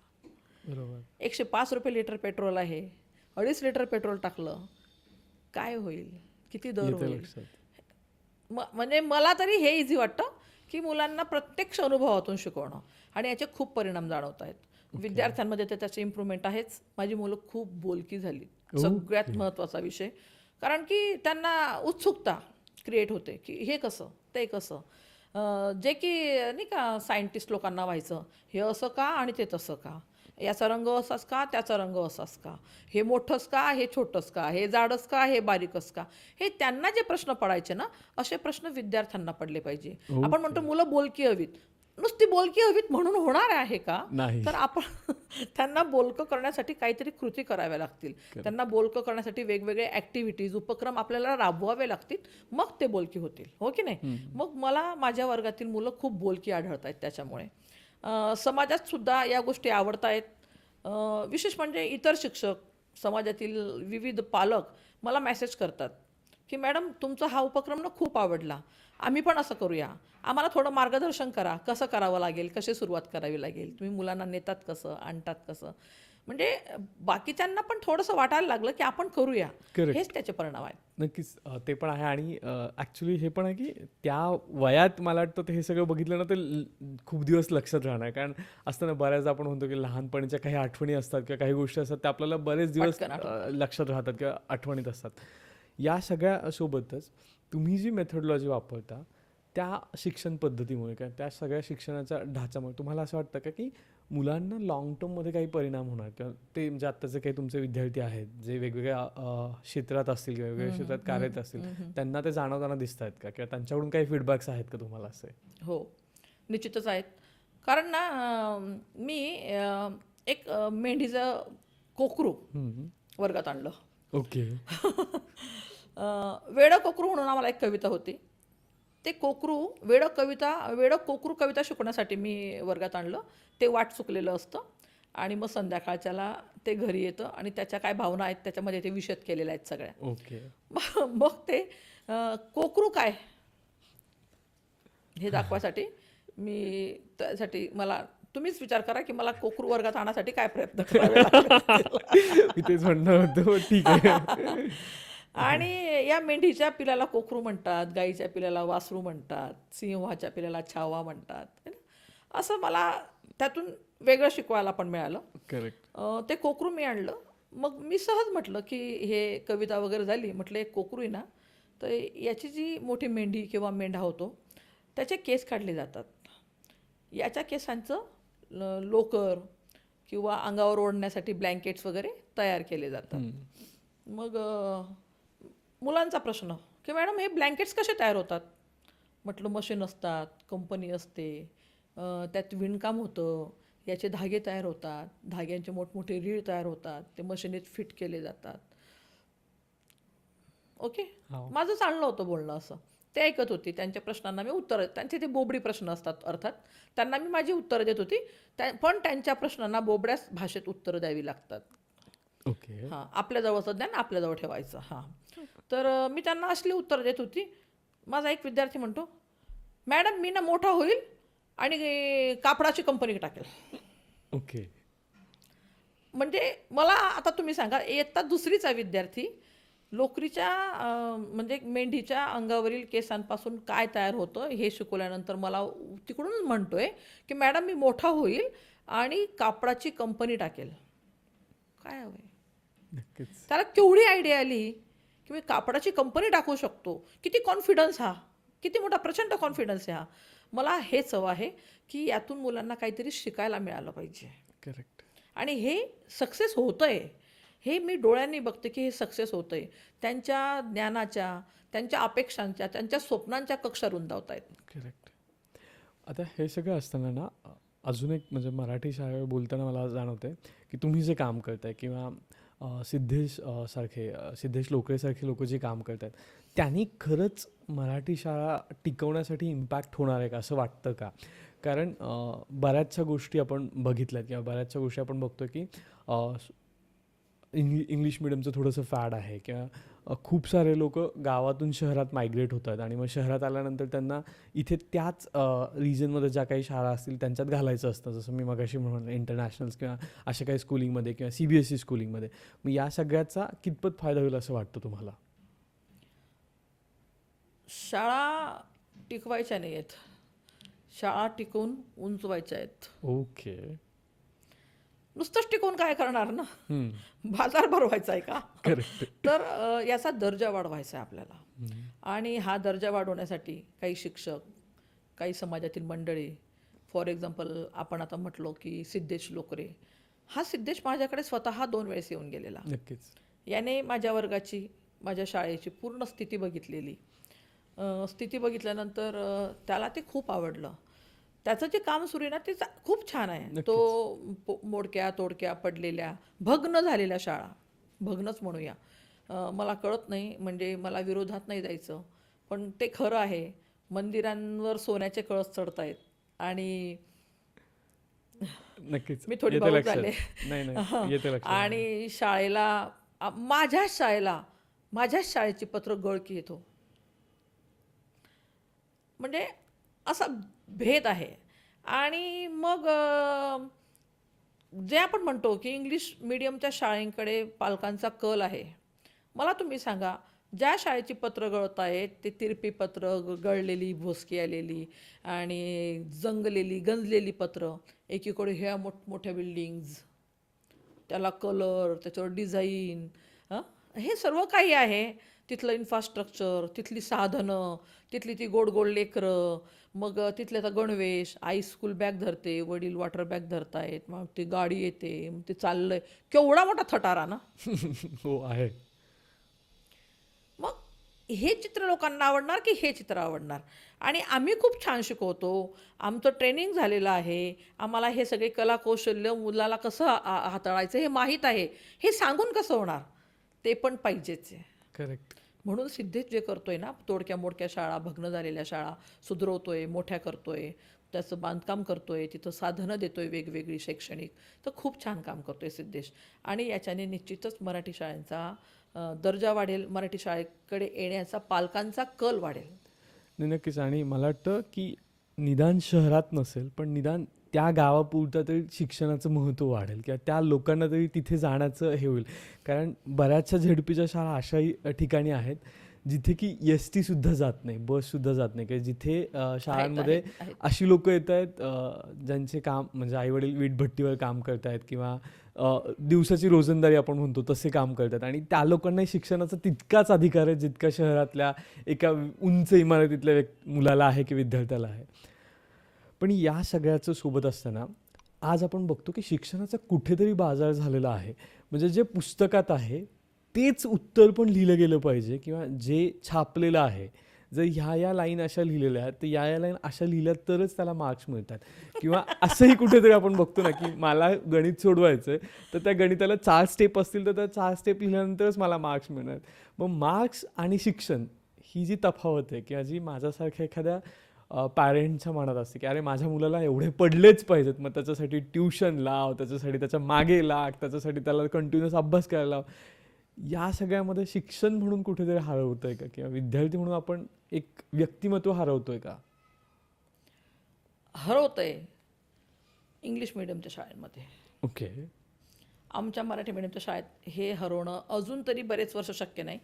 बरोबर. 105 रुपये लिटर पेट्रोल आहे, 2.5 लिटर पेट्रोल टाकलं काय होईल, किती दर होईल? म्हणजे मला तरी हे इझी वाटतं की मुलांना प्रत्यक्ष अनुभवातून शिकवणं, आणि याचे खूप परिणाम जाणवत आहेत. विद्यार्थ्यांमध्ये तर त्याचे इम्प्रूव्हमेंट आहेच. माझी मुलं खूप बोलकी झाली, सगळ्यात महत्त्वाचा विषय. कारण की त्यांना उत्सुकता क्रिएट होते की हे कसं ते कसं, जे की नाही का सायंटिस्ट लोकांना व्हायचं, हे असं का आणि ते तसं का, याचा रंग असाच का त्याचा रंग असाच का, हे मोठंच का हे छोटंच का, हे जाडच का हे बारीकच का, हे त्यांना जे प्रश्न पडायचे ना, असे प्रश्न विद्यार्थ्यांना पडले पाहिजे. आपण म्हणतो मुलं बोलकी हवीत, नुसती बोलकी हवीत म्हणून होणार आहे का? नाही. तर आपण त्यांना बोलकं करण्यासाठी काहीतरी कृती कराव्या लागतील. त्यांना बोलकं करण्यासाठी वेगवेगळे ॲक्टिव्हिटीज, उपक्रम आपल्याला राबवावे लागतील, मग ते बोलकी होतील, हो की नाही? मग मला माझ्या वर्गातील मुलं खूप बोलकी आढळत आहेत त्याच्यामुळे. समाजात सुद्धा या गोष्टी आवडत आहेत. विशेष म्हणजे इतर शिक्षक, समाजातील विविध पालक मला मेसेज करतात की मॅडम तुमचा हा उपक्रम ना खूप आवडला, आम्ही पण असं करूया, आम्हाला थोडं मार्गदर्शन करा, कसं करावं लागेल, कशी सुरुवात करावी लागेल, तुम्ही मुलांना नेतात कसं, आणतात कसं. म्हणजे बाकीच्यांना पण थोडंसं वाटायला लागलं की आपण करूया. Correct. हेच त्याचे परिणाम आहेत. नक्कीच ते पण आहे आणि ॲक्च्युली हे पण आहे की त्या वयात मला वाटतं ते हे सगळं बघितलं ना तर खूप दिवस लक्षात राहणार. कारण असतं ना बऱ्याचदा आपण म्हणतो की लहानपणीच्या काही आठवणी असतात किंवा काही गोष्टी असतात त्या आपल्याला बरेच दिवस पटकन आठवतात. लक्षात राहतात किंवा आठवणीत असतात. या सगळ्या सोबतच तुम्ही जी मेथडॉलॉजी वापरता त्या शिक्षण पद्धतीमुळे किंवा त्या सगळ्या शिक्षणाच्या ढाच्यामुळे तुम्हाला असं वाटतं का की मुलांना लाँग टर्ममध्ये काही परिणाम होणार किंवा ते म्हणजे आत्ताचे काही तुमचे विद्यार्थी आहेत जे वेगवेगळ्या क्षेत्रात असतील किंवा वेगवेगळ्या क्षेत्रात कार्यरत असतील त्यांना ते जाणवताना दिसत आहेत का किंवा त्यांच्याकडून काही फीडबॅक्स आहेत का तुम्हाला असे? हो, निश्चितच आहेत. कारण ना मी एक मेंढीचं कोकरू वर्गात आणलं. ओके. वेडं कोकरू म्हणून आम्हाला एक कविता होती. ते कोकरू वेडं कोकरू कविता शिकवण्यासाठी मी वर्गात आणलं. ते वाट चुकलेलं असतं आणि मग संध्याकाळच्याला ते घरी येतं आणि त्याच्या काय भावना आहेत त्याच्यामध्ये ते विशद केलेल्या आहेत सगळ्या. ओके. मग ते कोकरू काय हे दाखवायसाठी मी त्यासाठी मला तुम्हीच विचार करा की मला कोकरू वर्गात आणण्यासाठी काय प्रयत्न करावे लागले. मी तेच म्हणणार होतो. ठीक आहे. आणि या मेंढीच्या पिलाला कोकरू म्हणतात, गाईच्या पिलाला वासरू म्हणतात, सिंहाच्या पिलाला छावा म्हणतात, है ना? असं मला त्यातून वेगळं शिकवायला पण मिळालं. करेक्ट. ते कोकरू मी आणलं. मग मी सहज म्हटलं की हे कविता वगैरे झाली, म्हटलं एक कोकरू आहे ना, तर याची जी मोठी मेंढी किंवा मेंढा होतो त्याचे केस काढले जातात. याच्या केसांचं लोकर किंवा अंगावर ओढण्यासाठी ब्लँकेट्स वगैरे तयार केले जातात. मग मुलांचा प्रश्न की मॅडम हे ब्लँकेट्स कसे तयार होतात? म्हटलं मशीन असतात, कंपनी असते, त्यात विणकाम होतं, याचे धागे तयार होतात, धाग्यांचे मोठमोठे रीळ तयार होतात, ते मशीनीत फिट केले जातात. ओके, माझं चाललं होतं बोलणं असं. ते ऐकत होती, त्यांच्या प्रश्नांना मी उत्तरं, त्यांचे ते बोबडी प्रश्न असतात अर्थात, त्यांना मी माझी उत्तरं देत होती. पण त्यांच्या प्रश्नांना बोबड्याच भाषेत उत्तरं द्यावी लागतात. ओके. हां, आपल्याजवळचं ज्ञान आपल्याजवळ ठेवायचं. हां, तर मी त्यांना असली उत्तरं देत होती. माझा एक विद्यार्थी म्हणतो, मॅडम मी ना मोठा होईल आणि कापडाची कंपनी टाकेल. ओके. म्हणजे मला आता तुम्ही सांगा, इयत्ता दुसरीचा विद्यार्थी लोकरीच्या म्हणजे मेंढीच्या अंगावरील केसांपासून काय तयार होतं हे शिकवल्यानंतर मला तिकडून म्हणतोय की मॅडम मी मोठा होईल आणि कापडाची कंपनी टाकेल. काय हवं आहे? नक्कीच. त्याला केवढी आयडिया आली की मी कापडाची कंपनी टाकू शकतो. किती कॉन्फिडन्स हा, किती मोठा प्रचंड कॉन्फिडन्स आहे हा. मला हेच हवं आहे की यातून मुलांना काहीतरी शिकायला मिळालं पाहिजे. करेक्ट. आणि हे सक्सेस होतं आहे, हे मी डोळ्यांनी बघते की हे सक्सेस होतं आहे. त्यांच्या ज्ञानाच्या, त्यांच्या अपेक्षांच्या, त्यांच्या स्वप्नांच्या कक्षा रुंदावत आहेत. करेक्ट. आता हे सगळं असताना ना अजून एक म्हणजे मराठी शाळेवर बोलताना मला जाणवतं आहे की तुम्ही जे काम करताय किंवा सिद्धेश सिद्धेश लोकरेसारखे लोक जे काम करतात त्यांनी खरंच मराठी शाळा टिकवण्यासाठी इम्पॅक्ट होणार आहे का असं वाटतं का? कारण बऱ्याचशा गोष्टी आपण बघितल्यात किंवा बऱ्याचशा गोष्टी आपण बघतो की इंग्लिश मिडियमचं थोडंसं फॅड आहे किंवा खूप सारे लोक गावातून शहरात मायग्रेट होतात आणि मग शहरात आल्यानंतर त्यांना इथे त्याच रिजनमध्ये ज्या काही शाळा असतील त्यांच्यात घालायचं असतं. जसं मी मगाशी म्हणून इंटरनॅशनल्स किंवा अशा काही स्कूलिंगमध्ये किंवा CBSE स्कूलिंगमध्ये. मग या सगळ्याचा कितपत फायदा होईल असं वाटतं तुम्हाला? शाळा टिकवायच्या नाही आहेत, शाळा टिकवून उंचवायच्या आहेत. ओके. नुसतंच टिकवून काय करणार ना, हम्म. बाजार भरवायचा आहे का? करेक्ट. तर याचा दर्जा वाढवायचा आहे आपल्याला. आणि हा दर्जा वाढवण्यासाठी काही शिक्षक, काही समाजातील मंडळी, फॉर एक्झाम्पल आपण आता म्हटलो की सिद्धेश लोकरे, हा सिद्धेश माझ्याकडे स्वतः 2 वेळेस येऊन गेलेला. नक्कीच. याने माझ्या वर्गाची, माझ्या शाळेची पूर्ण स्थिती बघितलेली. स्थिती बघितल्यानंतर त्याला ते खूप आवडलं. त्याचं जे काम सुरू आहे ना ते खूप छान आहे. तो मोडक्या तोडक्या पडलेल्या भग्न झालेल्या शाळा, भग्नच म्हणूया. मला कळत नाही, म्हणजे मला विरोधात नाही जायचं, पण ते खरं आहे. मंदिरांवर सोन्याचे कळस चढतायत आणि नक्कीच मी थोडी येते भावूक लक्षात. झाले. नाही नाही येते लक्षात. आणि शाळेला माझ्याच शाळेची पत्र गळकी येतो. म्हणजे असा भेद आहे. आणि मग जे आपण म्हणतो की इंग्लिश मीडियमच्या शाळेंकडे पालकांचा कल आहे. मला तुम्ही सांगा, ज्या शाळेची पत्र गळत आहेत ते तिरपी पत्र, गळलेली भोसकी आलेली आणि गंजलेली पत्र, एकीकडे ह्या मोठमोठ्या बिल्डिंग्ज, त्याला कलर, त्याच्यावर डिझाईन, हे सर्व काही आहे. तिथलं इन्फ्रास्ट्रक्चर, तिथली साधनं, तिथली ती गोड गोड लेकरं, मग तिथल्याचा गणवेश, आई स्कूल बॅग धरते, वडील वॉटर बॅग धरतायत, मग ती गाडी येते, मग ते चाललंय, केवढा मोठा थटारा ना. हो आहे. मग हे चित्र लोकांना आवडणार की हे चित्र आवडणार? आणि आम्ही खूप छान शिकवतो, आमचं ट्रेनिंग झालेलं आहे, आम्हाला हे सगळे कलाकौशल्य मुलाला कसं हाताळायचं हे माहीत आहे, हे सांगून कसं होणार? ते पण पाहिजेच आहे. करेक्ट. म्हणून सिद्धेश जे करतोय ना, तोडक्या मोडक्या शाळा, भग्न झालेल्या शाळा सुधरवतोय, मोठ्या करतोय, त्याचं बांधकाम करतोय, तिथं साधनं देतोय वेगवेगळी शैक्षणिक, तर खूप छान काम करतोय सिद्धेश. आणि याच्याने निश्चितच मराठी शाळांचा दर्जा वाढेल, मराठी शाळेकडे येण्याचा पालकांचा कल वाढेल. नाही नक्कीच. आणि मला वाटतं की निदान शहरात नसेल पण निदान त्या गावापुरतं तरी शिक्षणाचं महत्त्व वाढेल किंवा त्या लोकांना तरी तिथे जाण्याचं हे होईल. कारण बऱ्याचशा झेडपीच्या शाळा अशाही ठिकाणी आहेत जिथे की एस टीसुद्धा जात नाही, बससुद्धा जात नाही, की जिथे शाळांमध्ये आहेत. अशी लोकं येत आहेत ज्यांचे काम म्हणजे आईवडील वीटभट्टीवर काम करत आहेत किंवा दिवसाची रोजंदारी आपण म्हणतो तसे काम करतात आणि त्या लोकांनाही शिक्षणाचा तितकाच अधिकार आहे जितका शहरातल्या एका उंच इमारतीतल्या मुलाला आहे की विद्यार्थ्याला आहे. पण या सगळ्याचं सोबत असताना आज आपण बघतो की शिक्षणाचा कुठेतरी बाजार झालेला आहे. म्हणजे जे पुस्तकात आहे तेच उत्तर पण लिहिलं गेलं पाहिजे किंवा जे छापलेलं आहे, जर ह्या लाईन अशा लिहिलेल्या आहेत तर या लाईन अशा लिहिल्या तरच त्याला मार्क्स मिळतात. किंवा असंही कुठेतरी आपण बघतो ना की मला गणित सोडवायचं आहे तर त्या गणिताला 4 स्टेप असतील तर त्या 4 स्टेप लिहिल्यानंतरच मला मार्क्स मिळणार. मग मार्क्स आणि शिक्षण ही जी तफावत आहे किंवा जी माझ्यासारख्या एखाद्या पॅरेंटच्या मनात असते की अरे माझ्या मुलाला एवढे पडलेच पाहिजेत, मग त्याच्यासाठी ट्युशन लाव, त्याच्यासाठी त्याच्या मागे लाग, त्याच्यासाठी त्याला कंटिन्युअस अभ्यास करायला लाव. या सगळ्यामध्ये शिक्षण म्हणून कुठेतरी हरवतंय का किंवा विद्यार्थी म्हणून आपण एक व्यक्तिमत्व हरवतोय का? हरवतंय इंग्लिश मिडियमच्या शाळेमध्ये. ओके. आमच्या मराठी मिडियमच्या शाळेत हे हरवणं अजून तरी बरेच वर्ष शक्य नाही.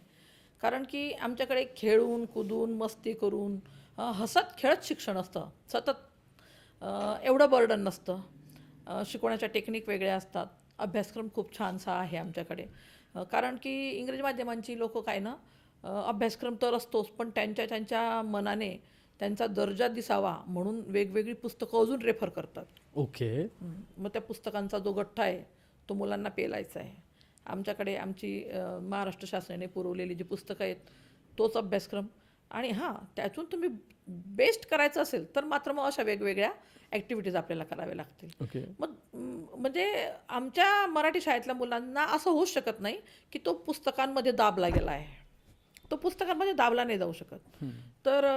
कारण की आमच्याकडे खेळून कुदून मस्ती करून हसत खेळत शिक्षण असतं. सतत एवढं बर्डन नसतं. शिकवण्याच्या टेक्निक वेगळ्या असतात. अभ्यासक्रम खूप छानसा आहे आमच्याकडे. कारण की इंग्रजी माध्यमांची लोकं काय ना, अभ्यासक्रम तर असतोच, पण त्यांच्या मनाने त्यांचा दर्जा दिसावा म्हणून वेगवेगळी पुस्तकं अजून रेफर करतात. ओके. मग त्या पुस्तकांचा जो गठ्ठा आहे तो मुलांना पेलायचा आहे. आमच्याकडे आमची महाराष्ट्र शासनाने पुरवलेली जी पुस्तकं आहेत तोच अभ्यासक्रम. आणि हां, त्यातून तुम्ही बेस्ट करायचं असेल तर मात्र मग अशा वेगवेगळ्या ॲक्टिव्हिटीज आपल्याला कराव्या लागतील. ओके. मग म्हणजे आमच्या मराठी शाळेतल्या मुलांना असं होऊच शकत नाही की तो पुस्तकांमध्ये दाबला गेला आहे. तो पुस्तकांमध्ये दाबला नाही जाऊ शकत. तर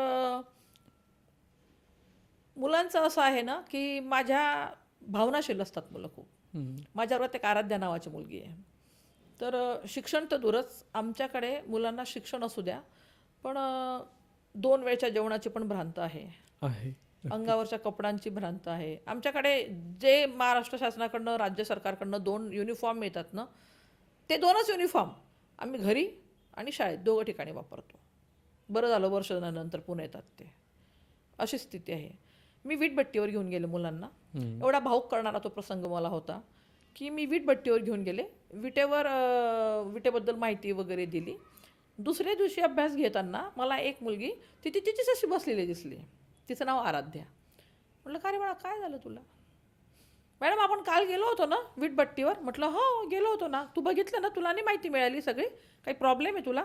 मुलांचं असं आहे ना की माझ्या भावनाशील असतात मुलं खूप. माझ्याबरोबर एक आराध्या नावाची मुलगी आहे. तर शिक्षण तर दूरच, आमच्याकडे मुलांना शिक्षण असू द्या पण 2 वेळच्या जेवणाची पण भ्रांत आहे. अंगावरच्या कपड्यांची भ्रांत आहे. आमच्याकडे जे महाराष्ट्र शासनाकडनं राज्य सरकारकडनं 2 युनिफॉर्म मिळतात ना, ते 2च युनिफॉर्म आम्ही घरी आणि शाळेत दोघं ठिकाणी वापरतो. बरं झालं वर्षानंतर पुन्हा येतात ते. अशी स्थिती आहे. मी वीटभट्टीवर घेऊन गेले मुलांना. एवढा भावुक करणारा तो प्रसंग मला होता की मी वीटभट्टीवर घेऊन गेले. विटेबद्दल माहिती वगैरे दिली. दुसऱ्या दिवशी अभ्यास घेताना मला एक मुलगी तिचीच अशी बसलेली दिसली. तिचं नाव आराध्या. म्हटलं का रे बाळा, काय झालं तुला? मॅडम आपण काल गेलो होतो ना वीटभट्टीवर. म्हटलं हो गेलो होतो ना. तू बघितलं ना, तुला नाही माहिती मिळाली सगळी? काही प्रॉब्लेम आहे तुला?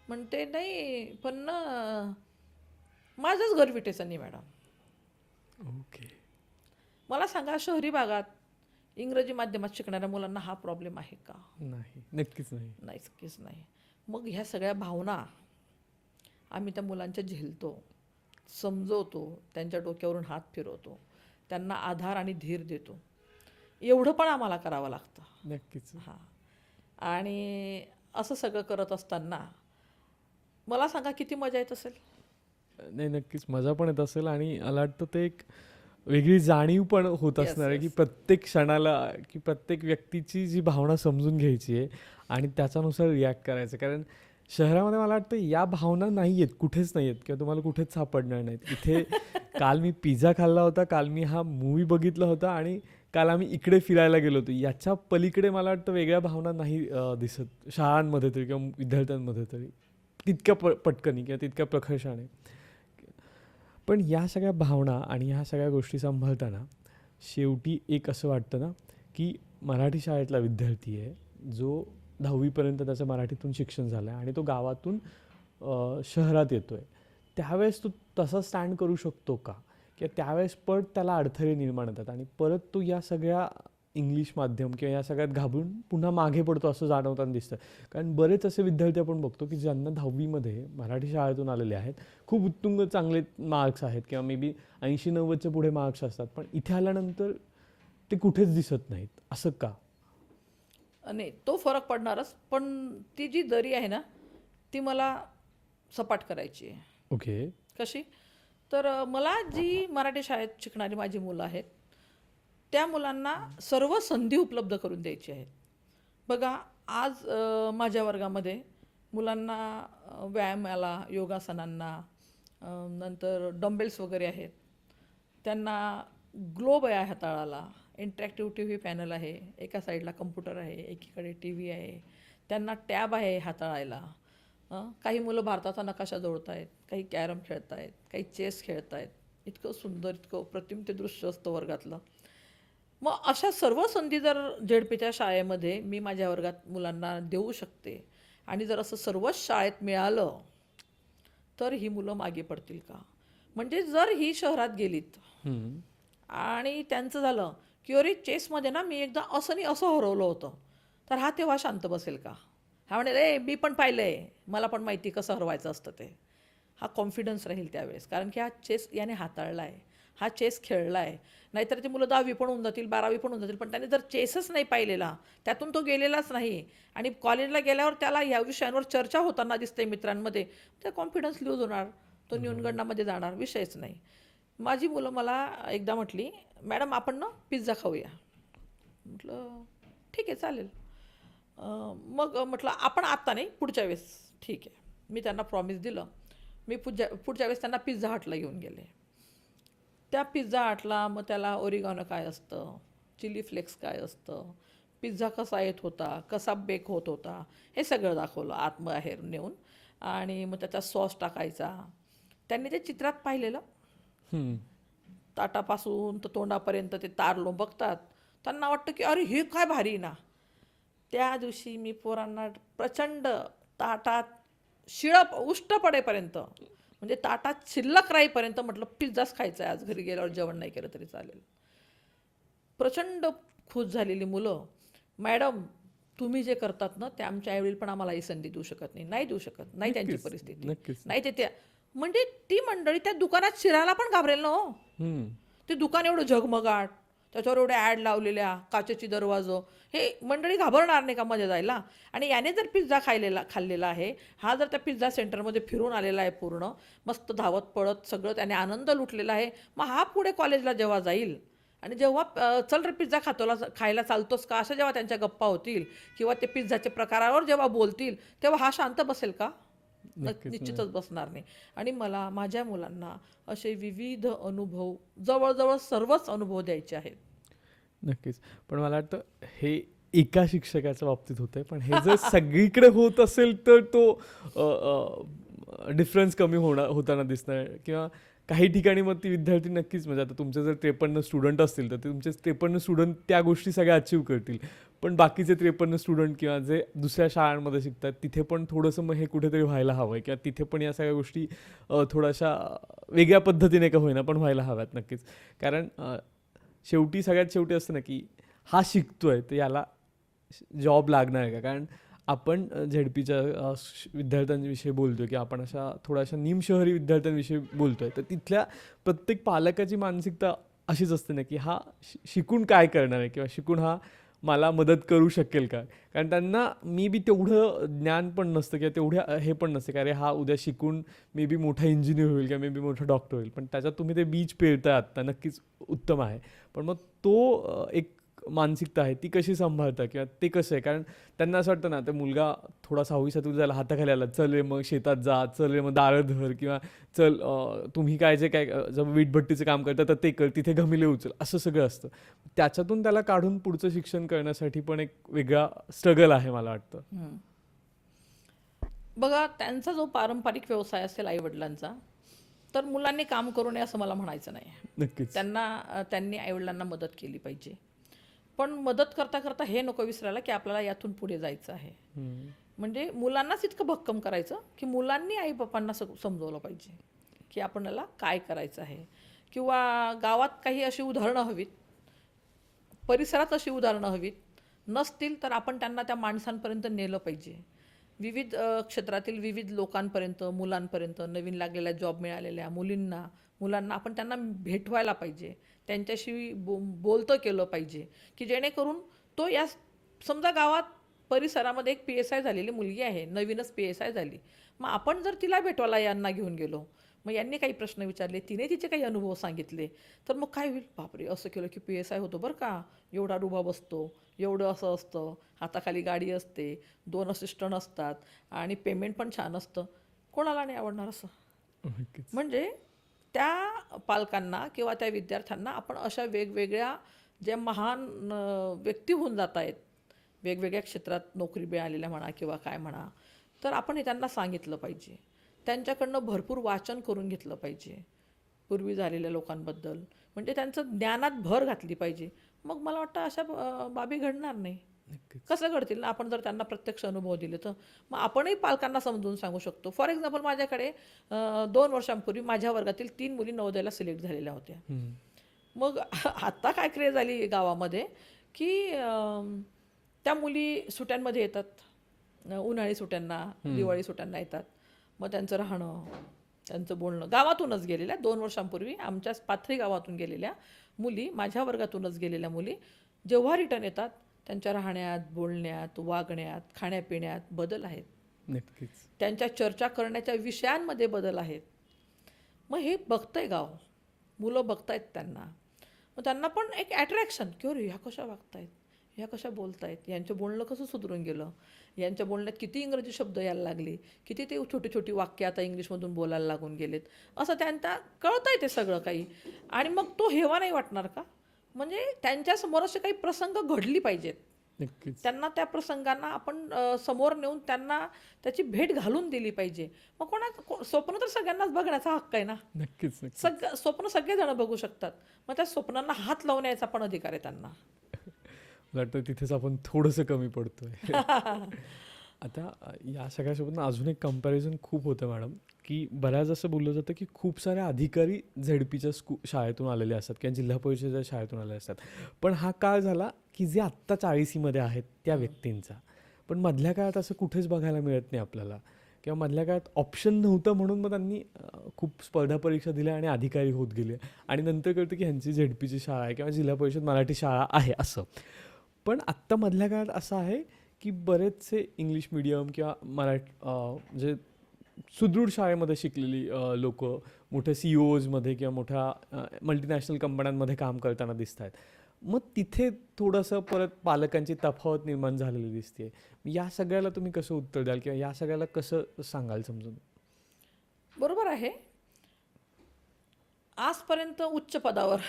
म्हणते नाही पण ना माझंच घर विटेचं नाही मॅडम. ओके. मला सांगा, शहरी भागात इंग्रजी माध्यमात शिकणाऱ्या मुलांना हा प्रॉब्लेम आहे का? नाही, नक्कीच नाही. नक्कीच नाही. मग ह्या सगळ्या भावना आम्ही त्या मुलांच्या झेलतो, समजवतो, त्यांच्या डोक्यावरून हात फिरवतो, त्यांना आधार आणि धीर देतो. एवढं पण आम्हाला करावं लागतं. नक्कीच. हां. आणि असं सगळं करत असताना मला सांगा किती मजा येत असेल? नाही, नक्कीच मजा पण येत असेल आणि मला वाटतं ते एक वेगळी जाणीव पण होत येस, असणार आहे, की येस. प्रत्येक क्षणाला की प्रत्येक व्यक्तीची जी भावना समजून घ्यायची आहे आणि त्याच्यानुसार रिॲक्ट करायचं. कारण शहरामध्ये मला वाटतं या भावना नाही आहेत, कुठेच नाही आहेत किंवा तुम्हाला कुठेच सापडणार नाहीत. इथे काल मी पिझ्झा खाल्ला होता, काल मी हा मूव्ही बघितला होता आणि काल आम्ही इकडे फिरायला गेलो होतो. याच्या पलीकडे मला वाटतं वेगळ्या भावना नाही दिसत शाळांमध्ये तरी किंवा विद्यार्थ्यांमध्ये तरी तितक्या पटकनी किंवा तितक्या प्रखरशाने. पण या सगळ्या भावना आणि ह्या सगळ्या गोष्टी सांभाळताना शेवटी एक असं वाटतं ना, की मराठी शाळेतला विद्यार्थी आहे जो 10वीपर्यंत त्याचं मराठीतून शिक्षण झालं आहे आणि तो गावातून शहरात येतो आहे. त्यावेळेस तो तसा स्टँड करू शकतो का? किंवा त्यावेळेस परत त्याला अडथळे निर्माण होतात आणि परत तो या सगळ्या इंग्लिश माध्यम किंवा या सगळ्यात घाबरून पुन्हा मागे पडतो असं जाणवताना दिसतं. कारण बरेच असे विद्यार्थी आपण बघतो की ज्यांना 10वीमध्ये मराठी शाळेतून आलेले आहेत, खूप उत्तुंग चांगले मार्क्स आहेत किंवा मे बी 80-90च्या पुढे मार्क्स असतात, पण इथे आल्यानंतर ते कुठेच दिसत नाहीत. असं का? नाही, तो फरक पडणारच. पण ती जी दरी आहे ना, ती मला सपाट करायची आहे. ओके. कशी? तर मला जी मराठी शाळेत शिकणारी माझी मुलं आहेत, त्या मुलांना सर्व संधी उपलब्ध करून द्यायची आहेत. बघा, आज माझ्या वर्गामध्ये मुलांना व्यायामाला, योगासनांना, नंतर डंबेल्स वगैरे आहेत. त्यांना ग्लोब आहे हाताळाला, इंटरॅक्टिव्ह टी व्ही पॅनल आहे, एका साईडला कम्प्युटर आहे, एकीकडे टी व्ही आहे, त्यांना टॅब आहे हाताळायला. काही मुलं भारताचा नकाशा जोडत आहेत, काही कॅरम खेळत आहेत, काही चेस खेळत आहेत. इतकं सुंदर, इतकं अप्रतिम ते दृश्य असतं वर्गातलं. मग अशा सर्व संधी जर झेडपीच्या शाळेमध्ये मी माझ्या वर्गात मुलांना देऊ शकते आणि जर असं सर्वच शाळेत मिळालं, तर ही मुलं मागे पडतील का? म्हणजे जर ही शहरात गेलीत हम्म. आणि त्यांचं झालं की अरे, चेसमध्ये ना मी एकदा असं आणि असं हरवलं होतं, तर हा तेव्हा शांत बसेल का? हा म्हणेल, ए मी पण पाहिलं आहे, मला पण माहिती कसं हरवायचं असतं ते. हा कॉन्फिडन्स राहील त्यावेळेस, कारण की हा चेस याने हाताळला आहे, हा चेस खेळला आहे. नाहीतर ती मुलं 10वी पण होऊन जातील, 12वी पण होऊन जातील, पण त्याने जर चेसच नाही पाहिलेला, त्यातून तो गेलेलाच नाही आणि कॉलेजला गेल्यावर त्याला ह्या विषयांवर चर्चा होताना दिसते मित्रांमध्ये, तर कॉन्फिडन्स लूज होणार, तो न्यूनगंडामध्ये जाणार, विषयच नाही. माझी मुलं मला एकदा म्हटली, मॅडम आपण ना पिझ्झा खाऊया. म्हटलं ठीक आहे, चालेल. मग म्हटलं आपण आत्ता नाही, पुढच्या वेळेस. ठीक आहे, मी त्यांना प्रॉमिस दिलं. मी पुढच्या वेळेस त्यांना पिझ्झा हटला घेऊन गेले. त्या पिझ्झा हटला मग त्याला ओरिगानो काय असतं, चिली फ्लेक्स काय असतं, पिझ्झा कसा येत होता, कसा बेक होत होता, हे सगळं दाखवलं आतबाहेर नेऊन. आणि मग त्याचा सॉस टाकायचा. त्यांनी ते चित्रात पाहिलेलं, हम्म. ताटापासून तर तोंडापर्यंत ते तारलो बघतात, त्यांना वाटतं की अरे हे काय भारी ना. त्या दिवशी मी पोरांना प्रचंड ताटात शिळं उष्ट पडेपर्यंत, म्हणजे ताटात शिल्लक राहीपर्यंत म्हटलं पिझ्झाच खायचा आहे आज, घरी गेल्यावर जेवण नाही केलं तरी चालेल. प्रचंड खुश झालेली मुलं, मॅडम तुम्ही जे करतात ना ते आमच्या आईवडील पण आम्हाला ही संधी देऊ शकत नाही, नाही देऊ शकत, नाही त्यांची नक्कीच, परिस्थिती, नक्कीच. नाही ते त्या. म्हणजे ती मंडळी त्या दुकानात शिरायला पण घाबरेल ना हो. हम्म. ते दुकान एवढं झगमगाट, त्याच्यावर एवढ्या ॲड लावलेल्या, काचेची दरवाजं, हे मंडळी घाबरणार नाही का मध्ये जायला? आणि याने जर पिझ्झा खाल्लेला आहे, हा जर त्या पिझ्झा सेंटरमध्ये फिरून आलेला आहे, पूर्ण मस्त धावत पळत सगळं त्याने आनंद लुटलेला आहे, मग हा पुढे कॉलेजला जेव्हा जाईल आणि जेव्हा चल रे पिझ्झा खायला चालतोस का, असं जेव्हा त्यांच्या गप्पा होतील किंवा ते पिझ्झाच्या प्रकारावर जेव्हा बोलतील, तेव्हा हा शांत बसेल का? नक्कीच नाही. निश्चितच बसणार नाही. आणि मला माझ्या मुलांना असे विविध अनुभव, जवळजवळ सर्वच अनुभव द्यायचे आहेत. नक्कीच. पण मला वाटतं हे एका शिक्षकाच्या बाबतीत होतंय, पण हे जर सगळीकडे होत असेल तर तो डिफरन्स कमी होताना दिसणार किंवा काही ठिकाणी मग ती विद्यार्थी नक्कीच, म्हणजे आता तुमचे जर 53 स्टुडंट असतील तर ते तुमचे 53 स्टुडंट त्या गोष्टी सगळ्या अचीव्ह करतील. पण बाकीचे 53 स्टुडंट किंवा जे दुसऱ्या शाळांमध्ये शिकतात तिथे पण थोडंसं मग हे कुठेतरी व्हायला हवं आहे किंवा तिथे पण या सगळ्या गोष्टी थोड्याशा वेगळ्या पद्धतीने का होईना पण व्हायला हव्यात नक्कीच. कारण शेवटी सगळ्यात शेवटी असतं ना की हा शिकतोय तर याला जॉब लागणार आहे का? कारण आपण झेडपीच्या विद्यार्थ्यांविषयी बोलतोय की आपण अशा थोड्याशा निमशहरी विद्यार्थ्यांविषयी बोलतोय, तर तिथल्या प्रत्येक पालकाची मानसिकता अशीच असते ना की हा शिकून काय करणार आहे किंवा शिकून हा मला मदत करू शकेल का? कारण त्यांना मे बी तेवढं ज्ञान पण नसतं किंवा तेवढ्या हे पण नसतं की अरे हा उद्या शिकून मे बी मोठा इंजिनियर होईल किंवा मे बी मोठा डॉक्टर होईल, पण त्याच्यात तुम्ही ते बीज पेरताय आत्ता, नक्कीच उत्तम आहे. पण मग तो एक मानसिकता आहे ती कशी सांभाळता किंवा ते कसं आहे? कारण त्यांना असं वाटतं ना, ते मुलगा थोडा 6वी-7वीत जायला हाताखाली आला, चल रे मग शेतात जा, चल रे मग दारं धर किंवा चल तुम्ही काय जे काय जर वीटभट्टीचं काम करता तर ते कर, तिथे घमिले उचल, असं सगळं असतं. त्याच्यातून त्याला काढून पुढचं शिक्षण करण्यासाठी पण एक वेगळा स्ट्रगल आहे मला वाटतं. हम्म. बघा, त्यांचा जो पारंपरिक व्यवसाय असेल आईवडिलांचा, तर मुलांनी काम करू नये असं मला म्हणायचं नाही. नक्कीच. त्यांनी आईवडिलांना मदत केली पाहिजे, पण मदत करता करता हे नको विसरायला की आपल्याला यातून पुढे जायचं आहे. हम्म. म्हणजे मुलांनाच इतकं भक्कम करायचं की मुलांनी आई बापांना समजवलं पाहिजे की आपल्याला काय करायचं आहे. किंवा गावात काही अशी उदाहरणं हवीत, परिसरात अशी उदाहरणं हवीत, नसतील तर आपण त्यांना त्या माणसांपर्यंत नेलं पाहिजे. विविध क्षेत्रातील विविध लोकांपर्यंत, मुलांपर्यंत, नवीन लागलेल्या जॉब मिळालेल्या मुलांना आपण त्यांना भेटवायला पाहिजे, त्यांच्याशी बोलतं केलं पाहिजे की जेणेकरून तो या समजा गावात परिसरामध्ये एक PSI झालेली मुलगी आहे, नवीनच PSI झाली, मग आपण जर तिला भेटवायला यांना घेऊन गेलो, मग यांनी काही प्रश्न विचारले, तिने तिचे काही अनुभव सांगितले, तर मग काय होईल? बापरे, असं केलं की PSI होतो बरं का, एवढा रुबा बसतो, एवढं असं असतं, हाताखाली गाडी असते, 2 असिस्टंट असतात आणि पेमेंट पण छान असतं. कोणाला नाही आवडणार असं? नक्कीच. म्हणजे त्या पालकांना किंवा त्या विद्यार्थ्यांना आपण अशा वेगवेगळ्या ज्या महान व्यक्ती होऊन जात आहेत, वेगवेगळ्या क्षेत्रात नोकरी मिळालेल्या म्हणा किंवा काय म्हणा, तर आपण हे त्यांना सांगितलं पाहिजे. त्यांच्याकडनं भरपूर वाचन करून घेतलं पाहिजे पूर्वी झालेल्या लोकांबद्दल, म्हणजे त्यांचं ज्ञानात भर घातली पाहिजे. मग मला वाटतं अशा बाबी घडणार नाही. नक्कीच. कसं घडतील ना, आपण जर त्यांना प्रत्यक्ष अनुभव दिले तर. मग आपणही पालकांना समजून सांगू शकतो. फॉर एक्झाम्पल, माझ्याकडे 2 वर्षांपूर्वी माझ्या वर्गातील 3 मुली नवोदयाला सिलेक्ट झालेल्या होत्या. हम्म. मग आत्ता काय क्रेज झाली गावामध्ये की त्या मुली सुट्ट्यांमध्ये येतात, उन्हाळी सुट्ट्यांना, दिवाळी सुट्ट्यांना येतात. मग त्यांचं राहणं, त्यांचं बोलणं, गावातूनच गेलेल्या 2 वर्षांपूर्वी आमच्याच पाथरी गावातून गेलेल्या मुली, माझ्या वर्गातूनच गेलेल्या मुली जेव्हा रिटर्न येतात, त्यांच्या राहण्यात, बोलण्यात, वागण्यात, खाण्यापिण्यात बदल आहेत. नक्कीच. त्यांच्या चर्चा करण्याच्या विषयांमध्ये बदल आहेत. मग हे बघतंय गाव, मुलं बघतायत त्यांना. मग त्यांना पण एक ॲट्रॅक्शन की अरे ह्या कशा वागतायत, ह्या कशा बोलतायत, यांचं बोलणं कसं सुधरून गेलं, यांच्या बोलण्यात किती इंग्रजी शब्द यायला लागले, किती ते छोटी छोटी वाक्य आता इंग्लिशमधून बोलायला लागून गेलेत, असं त्यांना कळतंय ते सगळं काही. आणि मग तो हेवा नाही वाटणार का? म्हणजे त्यांच्यासमोर असे काही प्रसंग घडली पाहिजेत, नक्कीच. त्यांना त्या प्रसंगांना आपण समोर नेऊन त्यांना त्याची भेट घालून दिली पाहिजे. मग स्वप्न तर सगळ्यांनाच बघण्याचा हक्क आहे ना. नक्कीच. नक्कीच. स्वप्न सगळेजण बघू शकतात. मग त्या स्वप्नांना हात लावण्याचा पण अधिकार आहे त्यांना. मला वाटतं तिथेच आपण थोडंसं कमी पडतोय. आता या सगळ्यासोबत ना अजून एक कंपॅरिझन खूप होतं मॅडम, की बऱ्याच असं बोललं जातं की खूप सारे अधिकारी झेडपीच्या शाळेतून आलेले असतात किंवा जिल्हा परिषदेच्या शाळेतून आलेले असतात. पण हा काळ झाला की जे आत्ता 40मध्ये आहेत त्या व्यक्तींचा. पण मधल्या काळात असं कुठेच बघायला मिळत नाही आपल्याला, किंवा मधल्या काळात ऑप्शन नव्हतं म्हणून मग त्यांनी खूप स्पर्धा परीक्षा दिल्या आणि अधिकारी होत गेले आणि नंतर कळतं की ह्यांची झेडपीची शाळा आहे किंवा जिल्हा परिषद मराठी शाळा आहे असं. पण आत्ता मधल्या काळात असं आहे की बरेचसे इंग्लिश मीडियम किंवा म्हणजे सुदृढ शाळेमध्ये शिकलेली लोक मोठ्या CEOजमध्ये किंवा मोठ्या मल्टीनॅशनल कंपन्यांमध्ये काम करताना दिसत आहेत. मग तिथे थोडंसं परत पालकांची तफावत निर्माण झालेली दिसते. या सगळ्याला तुम्ही कसं उत्तर द्याल किंवा या सगळ्याला कसं सांगाल समजून? बरोबर आहे. आजपर्यंत उच्च पदावर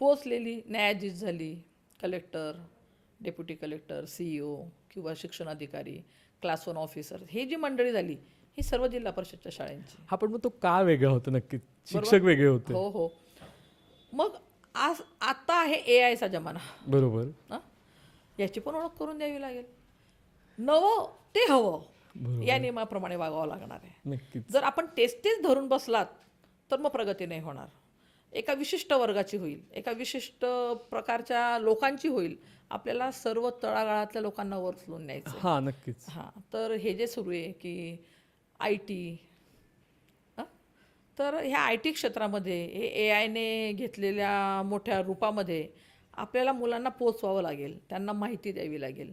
पोचलेली, न्यायाधीश झाली, कलेक्टर, डेप्युटी कलेक्टर, CEO किंवा शिक्षण अधिकारी, क्लास 1 ऑफिसर, हे जी मंडळी झाली ही सर्व जिल्हा परिषदच्या शाळांची. हा, पण मग तो काळ वेगळा होता नक्कीच, बरोबर? शिक्षक वेगळे होते. हो हो. मग आता आहे AI चा जमाना. बरोबर. हं? याची पण ओळख करून द्यावी लागेल. नवं ते हवं बरोबर. या नियमाप्रमाणे वागावं लागणार आहे. नक्कीच. जर आपण तेच धरून बसलात तर मग प्रगती नाही होणार. एका विशिष्ट वर्गाची होईल, एका विशिष्ट प्रकारच्या लोकांची होईल. आपल्याला सर्व तळागाळातल्या लोकांना वर उचलून न्यायचं आहे. हां, नक्कीच. हां, तर हे जे सुरू आहे की IT, तर ह्या IT क्षेत्रामध्ये हे AIने घेतलेल्या मोठ्या रूपामध्ये आपल्याला मुलांना पोचवावं लागेल, त्यांना माहिती द्यावी लागेल.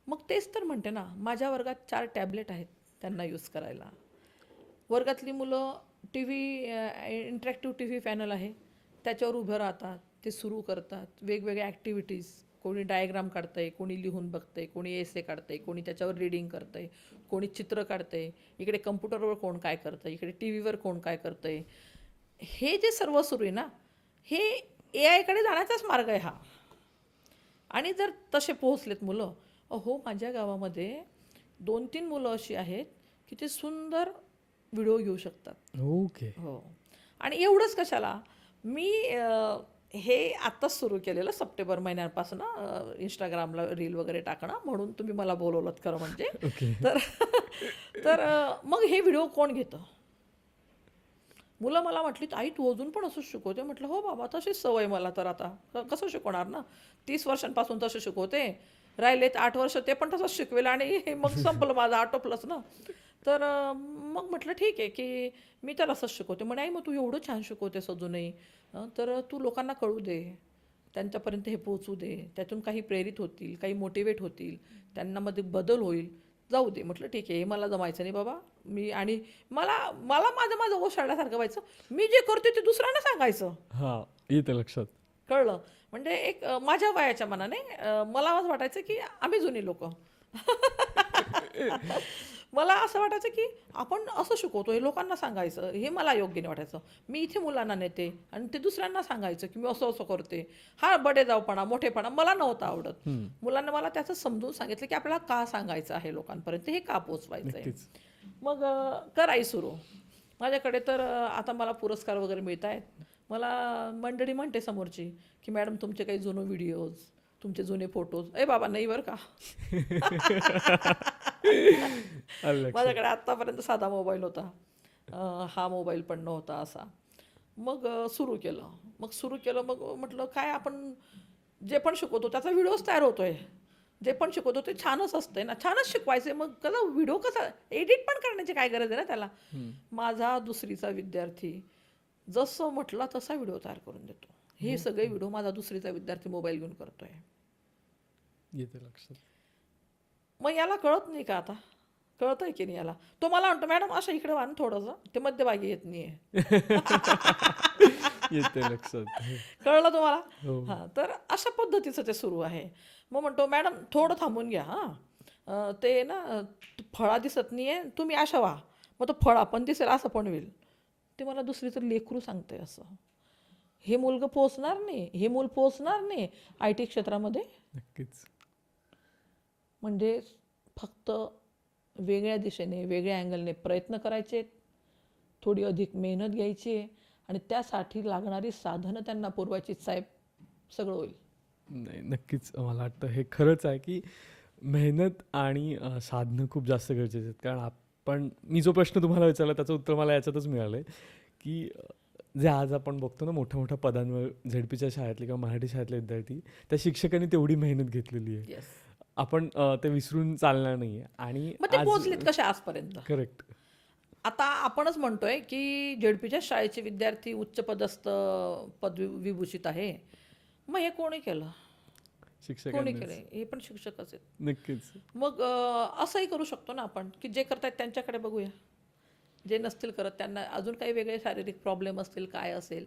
मग तेच तर म्हणते ना, माझ्या वर्गात 4 टॅबलेट आहेत त्यांना यूज करायला. वर्गातली मुलं इंटरॅक्टिव्ह TV पॅनल आहे, त्याच्यावर उभं राहतात, ते सुरू करतात. वेगवेगळ्या ॲक्टिव्हिटीज, कोणी डायग्राम काढतंय, कोणी लिहून बघतंय, कोणी एसे काढतंय, कोणी त्याच्यावर रीडिंग करतंय, कोणी चित्र काढतंय, इकडे कम्प्युटरवर कोण काय करतंय, इकडे TV वर कोण काय करतंय. हे जे सर्व सुरू आहे ना, हे AI कडे जाण्याचाच मार्ग आहे हा. आणि जर तसे पोहोचलेत मुलं, अहो माझ्या गावामध्ये 2-3 मुलं अशी आहेत की ते सुंदर व्हिडिओ घेऊ शकतात. ओके. हो. आणि एवढंच कशाला, मी हे आत्ताच सुरू केलेलं सप्टेंबर महिन्यापासून इंस्टाग्रामला रील वगैरे टाकणं, म्हणून तुम्ही मला बोलवलं खरं म्हणजे. ओके. तर तर मग हे व्हिडिओ कोण घेतं? मुलं मला म्हटली, आई तू अजून पण असंच शिकवते. म्हटलं हो बाबा, तशीच सवय मला, तर आता कसं शिकवणार ना. 30 वर्षांपासून तसं शिकवते, राहिलेत 8 वर्ष ते पण तसंच शिकवेल आणि मग संपलं माझं, आटोपलंच ना. तर मग म्हटलं ठीक आहे की मी तर असंच शिकवते. म्हणे आई मग तू एवढं छान शिकवतेस अजूनही, तर तू लोकांना कळू दे, त्यांच्यापर्यंत हे पोहोचू दे, त्यातून काही प्रेरित होतील, काही मोटिवेट होतील, त्यांना मध्ये बदल होईल, जाऊ दे. म्हटलं ठीक आहे, हे मला जमायचं नाही बाबा. आणि मला मला माझं माझं ओशाळल्यासारखं व्हायचं. मी जे करते ते दुसऱ्यांना सांगायचं. हां, येतं लक्षात. कळलं. म्हणजे एक माझ्या वयाच्या मनाने मला असं वाटायचं की आम्ही जुनी लोक. मला असं वाटायचं की आपण असं शिकवतो, हे लोकांना सांगायचं, हे मला योग्य नाही वाटायचं. मी इथे मुलांना नेते आणि ते दुसऱ्यांना सांगायचं की मी असं असं करते. हा बडेजावपणा, मोठेपणा मला नव्हता आवडत. मुलांना मला त्याचं समजून सांगितलं की आपल्याला का सांगायचं आहे लोकांपर्यंत, हे का पोचवायचं आहे. नक्कीच. मग कराई सुरू. माझ्याकडे तर आता मला पुरस्कार वगैरे मिळत आहेत. मला मंडळी म्हणते समोरची की मॅडम तुमचे काही जुने व्हिडिओज, तुमचे जुने फोटोज. ए बाबा नाही बरं का. आलं लक्षात. माझ्याकडे आत्तापर्यंत साधा मोबाईल होता, हा मोबाईल पण नव्हता असा. मग सुरू केलं. मग म्हटलं काय आपण जे पण शिकवतो त्याचा व्हिडिओच तयार होतोय. जे पण शिकवतो ते छानच असतंय ना, छानच शिकवायचे. मग कसा व्हिडिओ कसा एडिट पण करण्याची काय गरज आहे ना त्याला. माझा 2रीचा विद्यार्थी जसं म्हटला तसा व्हिडिओ तयार करून देतो. हे सगळे व्हिडिओ माझा 2रीचा विद्यार्थी मोबाईल घेऊन करतोय. येतं लक्षात. मग याला कळत नाही का आता? कळतंय की नाही याला? तो मला म्हणतो मॅडम असं इकडे वान थोडंसं, ते मध्यभागी येत नाहीये. येतं लक्षात. कळलं तुम्हाला? हो. हां, तर अशा पद्धतीचं ते सुरू आहे. मग म्हणतो मॅडम थोडं थांबून घ्या हां, ते ना फळा दिसत नाही आहे, तुम्ही अशा व्हा, मग तो फळा पण दिसेल, असं पण होईल. ते मला 2रीचं लेकरू सांगतंय असं. हे मुलगं पोचणार नाही, हे मूल पोचणार नाही IT क्षेत्रामध्ये. नक्कीच. म्हणजे फक्त वेगळ्या दिशेने, वेगळ्या अँगलने प्रयत्न करायचे, थोडी अधिक मेहनत घ्यायची आणि त्यासाठी लागणारी साधनं त्यांना पुरवायची. साहेब सगळं होईल. नाही, नक्कीच मला वाटतं हे खरंच आहे की मेहनत आणि साधनं खूप जास्त गरजेचे आहेत. कारण मी जो प्रश्न तुम्हाला विचारला त्याचं उत्तर मला याच्यातच मिळालं आहे की जे आज आपण बघतो ना मोठ्या मोठ्या पदांवर झेडपीच्या शाळेतले किंवा मराठी शाळेतले विद्यार्थी, त्या शिक्षकांनी तेवढी मेहनत घेतलेली आहे. येस. आपण ते विसरून चालणार नाही आहे. आणि मग ते पोहोचलेत कशा आजपर्यंत? करेक्ट. आता आपणच म्हणतोय की झेडपीच्या शाळेचे विद्यार्थी उच्च पदस्थ पदविभूषित आहे. मग हे कोणी केलं? कोणी शिक्षकांनी. केलंय? हे पण शिक्षकच आहेत. नक्कीच. मग असंही करू शकतो ना आपण की जे करतायत त्यांच्याकडे बघूया, जे नसतील करत त्यांना अजून काही वेगळे शारीरिक प्रॉब्लेम असतील, काय असेल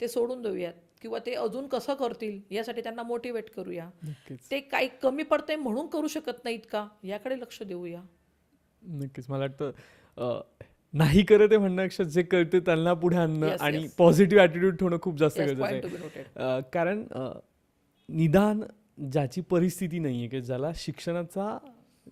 ते सोडून देऊयात, किंवा ते अजून कसं करतील यासाठी त्यांना मोटिवेट करूया. नक्कीच. ते काही कमी पडतंय म्हणून करू शकत नाहीत का, याकडे लक्ष देऊया. नक्कीच. मला वाटतं नाही करत आहे म्हणण्यापेक्षा जे करते त्यांना पुढे आणणं Yes, आणि yes. पॉझिटिव्ह ॲटिट्यूड ठेवणं खूप जास्त Yes, गरजेचं point to be आहे. noted. कारण निदान ज्याची परिस्थिती नाही आहे की ज्याला शिक्षणाचा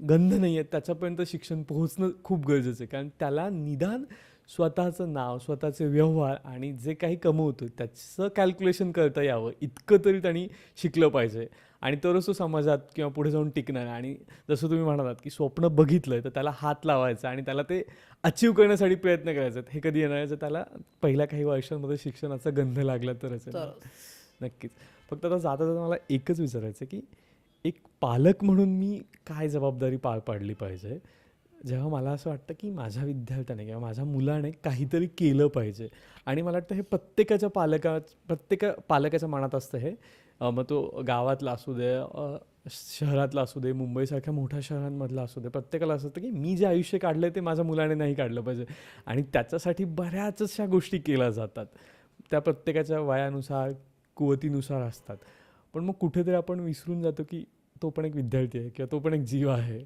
गंध नाही आहे त्याच्यापर्यंत शिक्षण पोहोचणं खूप गरजेचं आहे. कारण त्याला निदान स्वतःचं नाव, स्वतःचे व्यवहार आणि जे काही कमवतो त्याचं कॅल्क्युलेशन करता यावं इतकं तरी त्यांनी शिकलं पाहिजे. आणि तरच तो समाजात किंवा पुढे जाऊन टिकणार. आणि जसं तुम्ही म्हणालात की स्वप्न बघितलं तर त्याला हात लावायचा आणि त्याला ते अचीव करण्यासाठी प्रयत्न करायचे. हे कधी येणार आहे, जर त्याला पहिल्या काही वर्षांमध्ये शिक्षणाचा गंध लागला तरच येणार. तर नक्कीच. फक्त आता जाता जाता मला एकच विचारायचं आहे की एक पालक म्हणून मी काय जबाबदारी पार पाडली पाहिजे जेव्हा मला असं वाटतं की माझ्या विद्यार्थ्याने किंवा माझ्या मुलाने काहीतरी केलं पाहिजे. आणि मला वाटतं हे प्रत्येक पालकाच्या मनात असतं हे. मग तो गावातला असू दे, शहरातला असू दे, मुंबईसारख्या मोठ्या शहरांमधला असू दे, प्रत्येकाला असं असतं की मी जे आयुष्य काढलं ते माझ्या मुलाने नाही काढलं पाहिजे. आणि त्याच्यासाठी बऱ्याचशा गोष्टी केल्या जातात. त्या प्रत्येकाच्या वयानुसार, कुवतीनुसार असतात. पण मग कुठेतरी आपण विसरून जातो की तो पण एक विद्यार्थी आहे किंवा तो पण एक जीव आहे.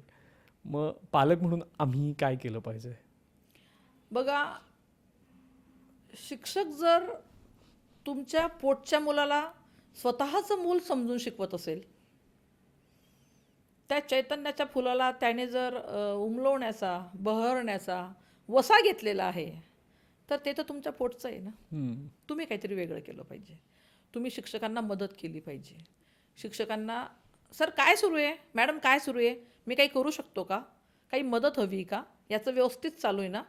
मग पालक म्हणून आम्ही काय केलं पाहिजे? बघा, शिक्षक जर तुमच्या पोटच्या मुलाला स्वतःचं मूल समजून शिकवत असेल, त्या चैतन्याच्या फुलाला त्याने जर उमलवण्याचा, बहरण्याचा वसा घेतलेला आहे, तर ते तर तुमच्या पोटचं आहे ना. तुम्ही काहीतरी वेगळं केलं पाहिजे. तुम्ही शिक्षकांना मदत केली पाहिजे. शिक्षकांना, सर काय सुरू आहे, मॅडम काय सुरू आहे, मी काही करू शकतो का, काही मदत हवी का, याचं व्यवस्थित चालू आहे ना,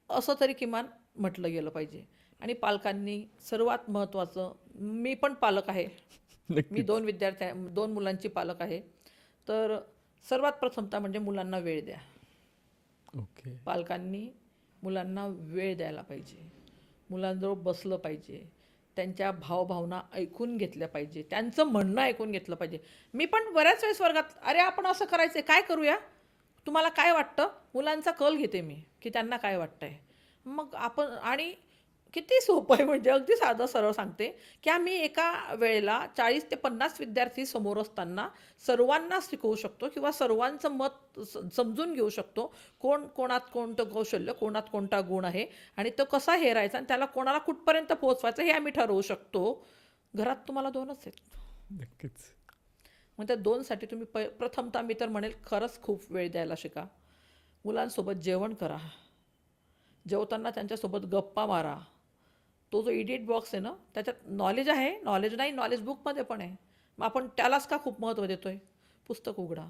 असं तरी किमान म्हटलं गेलं पाहिजे. आणि पालकांनी सर्वात महत्त्वाचं, मी पण पालक आहे, मी 2 मुलांची पालक आहे, तर सर्वात प्रथमतः म्हणजे मुलांना वेळ द्या. ओके. पालकांनी मुलांना वेळ द्यायला पाहिजे, मुलांजवळ बसलं पाहिजे, त्यांच्या भावभावना ऐकून घेतल्या पाहिजे, त्यांचं म्हणणं ऐकून घेतलं पाहिजे. मी पण बऱ्याच वेळेस वर्गात, अरे आपण असं करायचं, काय करूया, तुम्हाला काय वाटतं, मुलांचा कल घेते मी की त्यांना काय वाटतंय. मग आपण, आणि किती सोपं आहे, म्हणजे अगदी साधं सरळ सांगते की आम्ही एका वेळेला 40 ते 50 विद्यार्थी समोर असताना सर्वांना शिकवू शकतो किंवा सर्वांचं मत समजून घेऊ शकतो. कोणात कोणतं कौशल्य, कोणात कोणता गुण आहे आणि तो कसा हेरायचा आणि त्याला कोणाला कुठपर्यंत पोहोचवायचं हे आम्ही ठरवू शकतो. घरात तुम्हाला 2च आहेत. नक्कीच. मग त्या 2साठी तुम्ही प्रथमतः मी तर म्हणेल खरंच खूप वेळ द्यायला शिका. मुलांसोबत जेवण करा, जेवताना त्यांच्यासोबत गप्पा मारा. तो जो इडिट बॉक्स आहे ना, त्याच्यात नॉलेज आहे, नॉलेज नाही, नॉलेज बुकमध्ये पण आहे. मग आपण त्यालाच का खूप महत्त्व देतो आहे. पुस्तक उघडा,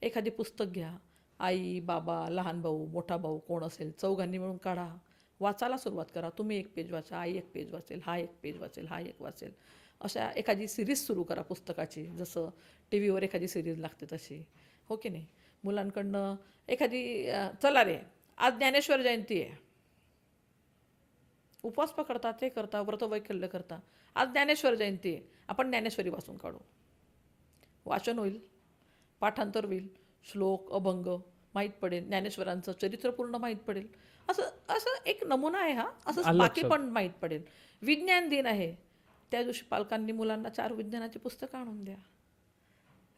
एखादी पुस्तक घ्या, आई, बाबा, लहान भाऊ, मोठा भाऊ कोण असेल, चौघांनी मिळून काढा, वाचायला सुरुवात करा. तुम्ही 1 पेज वाचा, आई 1 पेज वाचेल, हा 1 पेज वाचेल, हा 1 वाचेल. अशा एखादी सिरीज सुरू करा पुस्तकाची, जसं टी व्हीवर एखादी सिरीज लागते तशी, हो की नाही. मुलांकडनं एखादी, चला रे आज ज्ञानेश्वर जयंती आहे, उपवास पकडता, ते करता, व्रतवैकल्य करता, आज ज्ञानेश्वर जयंती आहे, आपण ज्ञानेश्वरी वाचून काढू. वाचन होईल, पाठांतर होईल, श्लोक, अभंग माहीत पडेल, ज्ञानेश्वरांचं चरित्र पूर्ण माहीत पडेल. असं असं एक नमुना आहे हा, असं बाकी पण माहीत पडेल. विज्ञान दिन आहे, त्या दिवशी पालकांनी मुलांना 4 विज्ञानाची पुस्तकं आणून द्या.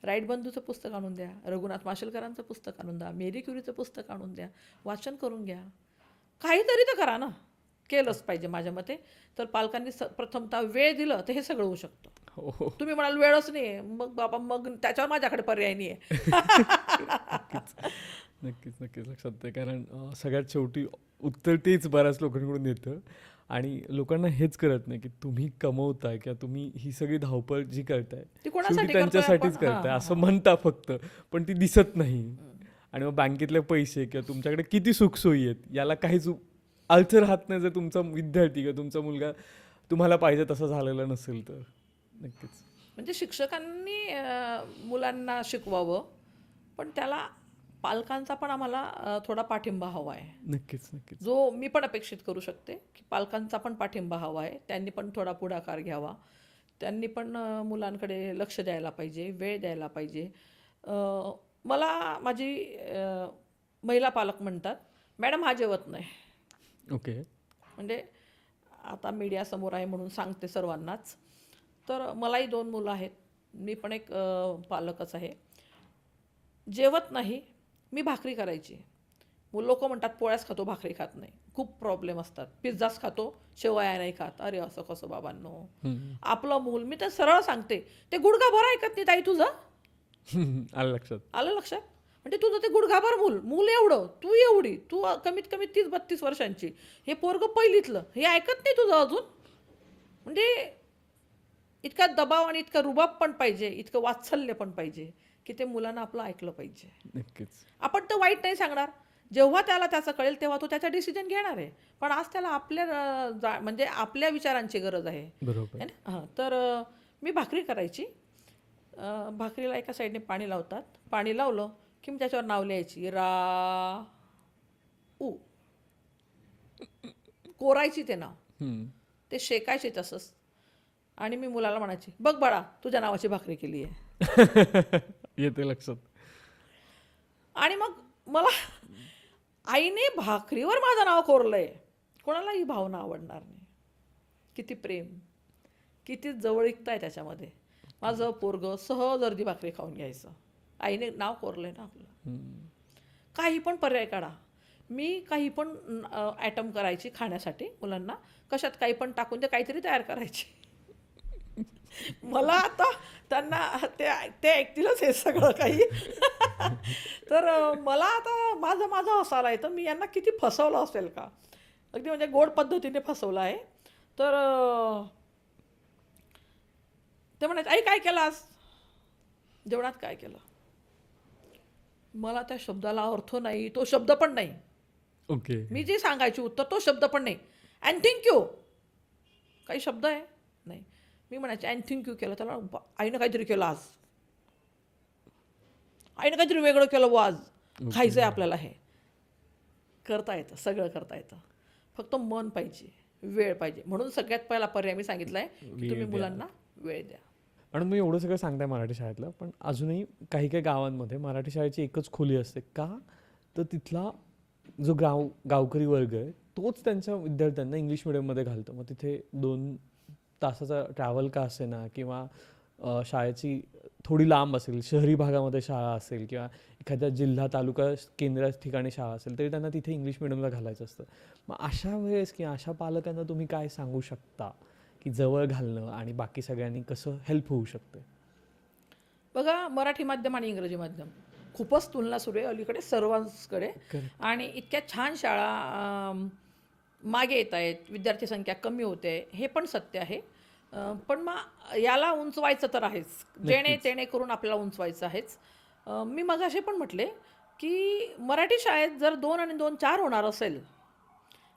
राईट बंधूचं पुस्तक आणून द्या, रघुनाथ माशेलकरांचं पुस्तक आणून द्या, मेरी क्युरीचं पुस्तक आणून द्या, वाचन करून घ्या. काहीतरी तर करा ना. केलंच पाहिजे माझ्या मते. तर पालकांनी प्रथमतः वेळ दिलं तर हे सगळं होऊ शकतं. हो. तुम्ही म्हणाल वेळच नाही आहे, मग बाबा मग त्याच्यावर माझ्याकडे पर्याय नाही आहे. नक्कीच नक्कीच लक्षात आहे. कारण सगळ्यात शेवटी उत्तर तेच बऱ्याच लोकांकडून येतं. आणि लोकांना हेच कळत नाही की तुम्ही कमवताय किंवा तुम्ही ही सगळी धावपळ जी करताय ती कोणासाठी शेवटी करतोय त्यांच्यासाठीच आपण? करताय हां, असं म्हणता फक्त, पण ती दिसत नाही. आणि मग बँकेतले पैसे किंवा तुमच्याकडे किती सुखसोयी आहेत याला काहीच अर्थ राहत नाही जर तुमचा विद्यार्थी किंवा तुमचा मुलगा तुम्हाला पाहिजे तसा झालेला नसेल तर. नक्कीच. म्हणजे शिक्षकांनी मुलांना शिकवावं, पण त्याला पालकांचा पण आम्हाला थोडा पाठिंबा हवा आहे. नक्कीच नक्कीच. जो मी पण अपेक्षित करू शकते की पालकांचा पण पाठिंबा हवा आहे. त्यांनी पण थोडा पुढाकार घ्यावा, त्यांनी पण मुलांकडे लक्ष द्यायला पाहिजे, वेळ द्यायला पाहिजे. मला माझी महिला पालक म्हणतात, मॅडम हा जेवत नाही. ओके. म्हणजे आता मीडियासमोर आहे म्हणून सांगते सर्वांनाच. तर मलाही 2 मुलं आहेत, मी पण एक पालकच आहे. जेवत नाही, मी भाकरी करायची, लोक म्हणतात पोळ्याच खातो, भाकरी खात नाही. खूप प्रॉब्लेम असतात. पिझ्झाच खातो, शेवया नाही खात. अरे असं कसं बाबांनो. आपलं मूल, मी तर सरळ सांगते, ते गुडघा बरं ऐकत नाही ताई तुझं. आलं लक्षात. आलं लक्षात. म्हणजे तुझं ते गुडघाभर मूल एवढं, तू एवढी, तू कमीत कमी 30-32 वर्षांची, हे पोरगं पहिलीतलं, हे ऐकत नाही तुझं अजून. म्हणजे इतका दबाव आणि इतका रुबाब पण पाहिजे, इतकं वात्सल्य पण पाहिजे की ते मुलांना आपलं ऐकलं पाहिजे. नक्कीच. आपण तर वाईट नाही सांगणार, जेव्हा त्याला त्याचं कळेल तेव्हा तो त्याचा डिसिजन घेणार आहे. पण आज त्याला आपल्या म्हणजे आपल्या विचारांची गरज आहे, बरोबर. है ना. हां, तर मी भाकरी करायची. भाकरीला एका साईडने पाणी लावतात, पाणी लावलं की मी त्याच्यावर नाव लिहायची, रा ऊ, कोरायची ते नाव, हम्म. ते शेकायचे तसंच. आणि मी मुलाला म्हणायची, बघ बाळा, तुझ्या नावाची भाकरी केली आहे. येते लक्षात. आणि मग मला आईने भाकरीवर माझं नाव कोरलंय, कोणाला ही भावना आवडणार नाही. किती प्रेम, किती जवळीकता आहे त्याच्यामध्ये. माझं पोरगं सहज अर्धी भाकरी खाऊन घ्यायचं, आईने नाव कोरलंय ना आपलं. काही पण पर्याय काढा. मी काही पण ॲटम करायची खाण्यासाठी मुलांना, कशात काही पण टाकून ते काहीतरी तयार करायची. मला आता त्यांना ते ऐकतीलच हे सगळं काही. तर मला आता माझं हसायला येतं, मी यांना किती फसवलं असेल का, अगदी म्हणजे गोड पद्धतीने फसवलं आहे. तर ते म्हणायचे, आई काय केलं आज जेवणात, काय केलं. मला त्या शब्दाला अर्थ नाही, तो शब्द पण नाही. ओके. मी जे सांगायची उत्तर तो शब्द पण नाही. अँड थँक्यू काही शब्द आहे नाही. मी म्हणायचे अँड थँक्यू केलं, त्याला आईनं काहीतरी केलं आज, आईनं काहीतरी वेगळं केलं व आज खायचं आहे आपल्याला. हे करता येतं, सगळं करता येतं, फक्त मन पाहिजे, वेळ पाहिजे. म्हणून सगळ्यात पहिला पर्याय मी सांगितला आहे की तुम्ही मुलांना वेळ द्या. आणि मी एवढं सगळं सांगताय मराठी शाळेतलं, पण अजूनही काही काही गावांमध्ये मराठी शाळेची एकच खोली असते. का तर तिथला जो गावकरी वर्ग आहे तोच त्यांच्या विद्यार्थ्यांना इंग्लिश मिडियममध्ये घालतो. मग तिथे 2 तासाचा ट्रॅव्हल का असेना, किंवा शाळेची थोडी लांब असेल, शहरी भागामध्ये शाळा असेल, किंवा एखाद्या जिल्हा तालुका केंद्रा ठिकाणी शाळा असेल, तरी त्यांना तिथे इंग्लिश मिडियमला घालायचं असतं. मग अशा वेळेस किंवा अशा पालकांना तुम्ही काय सांगू शकता की जवळ घालणं आणि बाकी सगळ्यांनी कसं हेल्प होऊ शकते? बघा, मराठी माध्यम आणि इंग्रजी माध्यम खूपच तुलना सुरू आहे अलीकडे सर्वांकडे. आणि इतक्या छान शाळा मागे येत आहेत, विद्यार्थी संख्या कमी होते, हे पण सत्य आहे. पण मग याला उंचवायचं तर आहेच, जेणे करून आपल्याला उंचवायचं आहेच. मी मगाशी पण म्हटले की मराठी शाळेत जर 2 आणि 2 4 होणार असेल,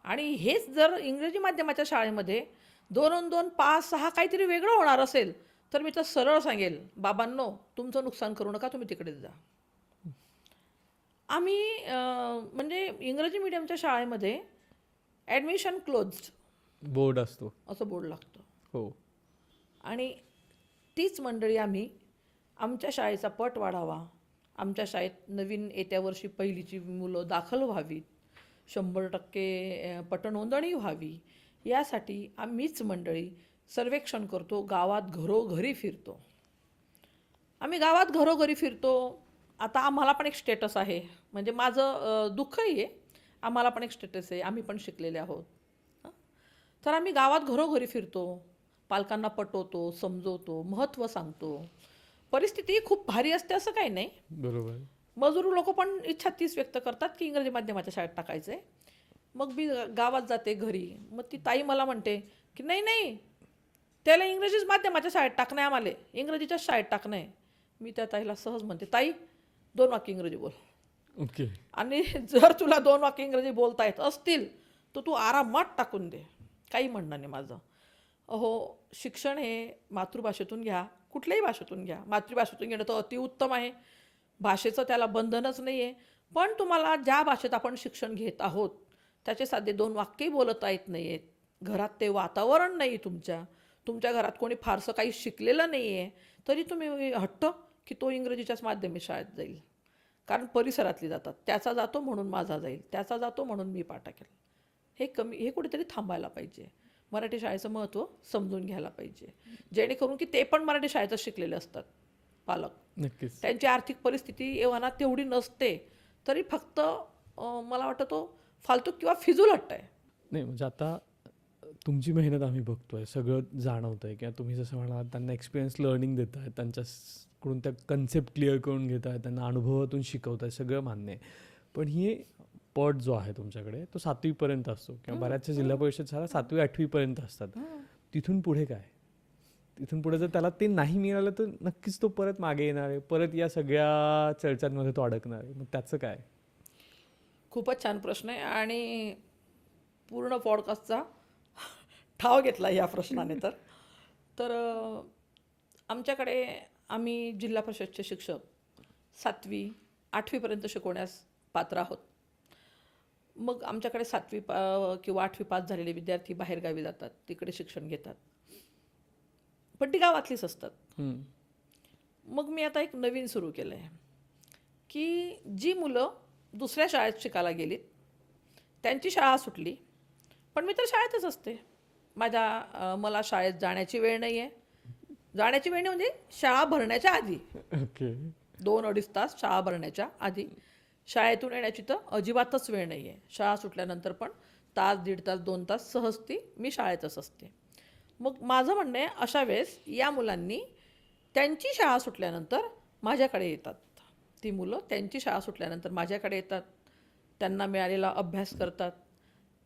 आणि हेच जर इंग्रजी माध्यमाच्या शाळेमध्ये 2 आणि 2 5 6 काहीतरी वेगळं होणार असेल, तर मी तर सरळ सांगेल, बाबांनो तुमचं नुकसान करू नका, तुम्ही तिकडेच जा. आम्ही म्हणजे इंग्रजी मीडियमच्या शाळेमध्ये ॲडमिशन क्लोज्ड बोर्ड असतो, असं बोर्ड लागतं. हो. आणि तीच मंडळी आम्ही आमच्या शाळेचा पट वाढावा, आमच्या शाळेत नवीन येत्या वर्षी पहिलीची मुलं दाखल व्हावीत, 100% पटनोंदणी व्हावी, यासाठी आम्हीच मंडळी सर्वेक्षण करतो, गावात घरोघरी फिरतो. आम्ही गावात घरोघरी फिरतो. आता आम्हाला पण एक स्टेटस आहे, म्हणजे माझं दुःखही आहे, आम्हाला पण एक स्टेटस आहे, आम्ही पण शिकलेले आहोत. तर आम्ही गावात घरोघरी फिरतो, पालकांना पटवतो, समजवतो, महत्त्व सांगतो. परिस्थिती खूप भारी असते असं काही नाही. बरोबर. मजूर लोक पण इच्छा तीच व्यक्त करतात की इंग्रजी माध्यमाच्या शाळेत टाकायचं आहे. मग मी गावात जाते घरी, मग ती ताई मला म्हणते की नाही नाही, त्याला इंग्रजीच माध्यमाच्या शाळेत टाकणं आहे, आम्हाला इंग्रजीच्याच शाळेत टाकणं आहे. मी त्या ताईला सहज म्हणते, ताई 2 वाक्य इंग्रजी बोल. ओके. आणि जर तुला 2 वाक्य इंग्रजी बोलता येत असतील तर तू आरामात टाकून दे, काही म्हणणं नाही माझं. अहो, शिक्षण हे मातृभाषेतून घ्या, कुठल्याही भाषेतून घ्या, मातृभाषेतून घेणं तर अतिउत्तम आहे, भाषेचं त्याला बंधनच नाही आहे. पण तुम्हाला ज्या भाषेत आपण शिक्षण घेत आहोत त्याचे साधे 2 वाक्यही बोलता येत नाही आहेत, घरात ते वातावरण नाही, तुमच्या घरात कोणी फारसं काही शिकलेलं नाही आहे, तरी तुम्ही हट्ट की तो इंग्रजीच्याच माध्यमिक शाळेत जाईल, कारण परिसरातली जातात, त्याचा जातो म्हणून माझा जाईल, त्याचा जातो म्हणून मी पाठा केला. हे कुठेतरी थांबायला पाहिजे. मराठी शाळेचं महत्त्व समजून घ्यायला पाहिजे, जेणेकरून की ते पण मराठी शाळेतच शिकलेले असतात पालक. नक्कीच. त्यांची आर्थिक परिस्थिती एव्हाना तेवढी नसते, तरी फक्त मला वाटतं तो फालतू किंवा फिजूल हट्ट आहे. नाही, म्हणजे आता तुमची मेहनत आम्ही बघतोय, सगळं जाणवतंय किंवा तुम्ही जसं म्हणालात त्यांना एक्सपिरियन्स लर्निंग देताय, त्यांच्याकडून त्या कन्सेप्ट क्लिअर करून घेताय, त्यांना अनुभवातून शिकवताय, सगळं मान्य आहे. पण ही पट जो आहे तुमच्याकडे तो 7वी पर्यंत असतो किंवा बऱ्याचशा जिल्हा परिषद शाळा 7वी 8वी पर्यंत असतात. तिथून पुढे काय? तिथून पुढे जर त्याला ते नाही मिळालं तर नक्कीच तो परत मागे येणार आहे, परत या सगळ्या चर्चांमध्ये तो अडकणार आहे. मग त्याचं काय? खूपच छान प्रश्न आहे आणि पूर्ण पॉडकास्टचा ठाव घेतला या प्रश्नाने. तर आमच्याकडे आम्ही जिल्हा परिषदचे शिक्षक 7वी 8वीपर्यंत शिकवण्यास पात्र आहोत. मग आमच्याकडे 7वी किंवा 8वी पास झालेले विद्यार्थी बाहेरगावी जातात, तिकडे शिक्षण घेतात, पण ती गावातलीच असतात. हम्म. मग मी आता एक नवीन सुरू केलं आहे की जी मुलं दुसऱ्या शाळेत शिकायला गेलीत, त्यांची शाळा सुटली, पण मी तर शाळेतच असते. मला शाळेत जाण्याची वेळ नाही आहे. जाण्याची वेळ नाही म्हणजे शाळा भरण्याच्या आधी ओके. 2-2.5 तास शाळा भरण्याच्या आधी. शाळेतून येण्याची तर अजिबातच वेळ नाही आहे. शाळा सुटल्यानंतर पण तास, 1.5 तास, 2 तास सहजती मी शाळेतच असते. मग माझं म्हणणं आहे, अशा वेळेस या मुलांनी त्यांची शाळा सुटल्यानंतर माझ्याकडे येतात. ती मुलं त्यांची शाळा सुटल्यानंतर माझ्याकडे येतात, त्यांना मिळालेला अभ्यास करतात,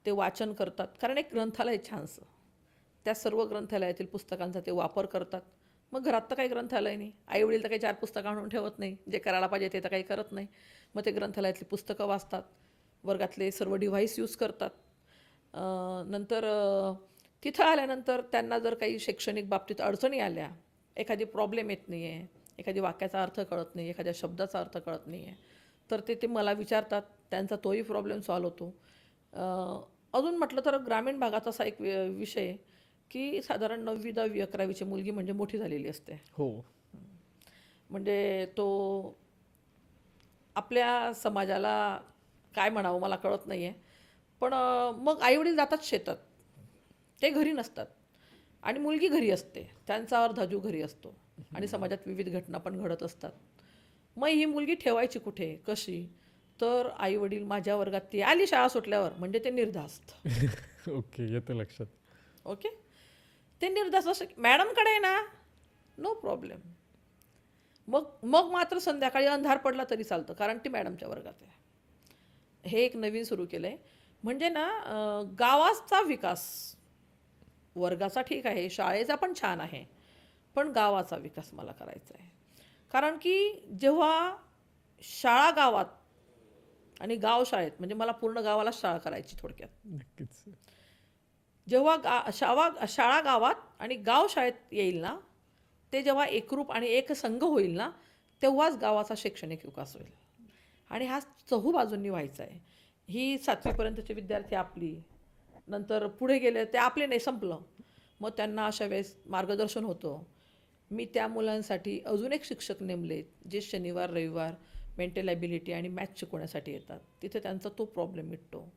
ते वाचन करतात. कारण एक ग्रंथालय छानसं, त्या सर्व ग्रंथालयातील पुस्तकांचा ते वापर करतात. मग घरात तर काही ग्रंथालय नाही, आईवडील तर काही 4 पुस्तकं आणून ठेवत नाही, जे करायला पाहिजे ते तर काही करत नाही. मग ते ग्रंथालयातली पुस्तकं वाचतात, वर्गातले सर्व डिव्हाइस यूज करतात. नंतर तिथं आल्यानंतर त्यांना जर काही शैक्षणिक बाबतीत अडचणी आल्या, एखादी प्रॉब्लेम येत नाही आहे, एखादी वाक्याचा अर्थ कळत नाही, एखाद्या शब्दाचा अर्थ कळत नाही आहे, तर ते मला विचारतात. त्यांचा तोही प्रॉब्लेम सॉल्व्ह होतो. अजून म्हटलं तर ग्रामीण भागात असा एक विषय आहे की साधारण 9वी 10वी 11वीची मुलगी म्हणजे मोठी झालेली असते. हो. म्हणजे तो आपल्या समाजाला काय म्हणावं मला कळत नाही आहे. पण मग आईवडील जातात शेतात, ते घरी नसतात आणि मुलगी घरी असते, त्यांचा अर्धा जीव घरी असतो आणि समाजात विविध घटना पण घडत असतात. मग ही मुलगी ठेवायची कुठे, कशी? तर आईवडील माझ्या वर्गात ती आली शाळा सुटल्यावर म्हणजे ते निर्धास्त. ओके, येतं लक्षात. ओके, ते निर्धास्त असं मॅडमकडे आहे ना, नो प्रॉब्लेम. मग मग मात्र संध्याकाळी अंधार पडला तरी चालतं, कारण ती मॅडमच्या वर्गात आहे. हे एक नवीन सुरू केलं आहे. म्हणजे ना गावाचा विकास, वर्गाचा ठीक आहे, शाळेचा पण छान आहे, पण गावाचा विकास मला करायचा आहे. कारण की जेव्हा शाळा गावात आणि गाव शाळेत, म्हणजे मला पूर्ण गावाला शाळा करायची थोडक्यात. नक्कीच. जेव्हा शाळा गावात आणि गाव शाळेत येईल ना, ते जेव्हा एकरूप आणि एकसंघ होईल ना, तेव्हाच गावाचा शैक्षणिक विकास होईल. आणि हा चहूबाजूंनी व्हायचा आहे. ही 7वीपर्यंतचे विद्यार्थी आपली, नंतर पुढे गेले ते आपले नाही, संपलं. मग त्यांना अशा वेळेस मार्गदर्शन होतं. मी त्या मुलांसाठी अजून एक शिक्षक नेमले, जे शनिवार रविवार मेंटल ॲबिलिटी आणि मॅथ्स शिकवण्यासाठी येतात. तिथे त्यांचा तो प्रॉब्लेम मिटतो.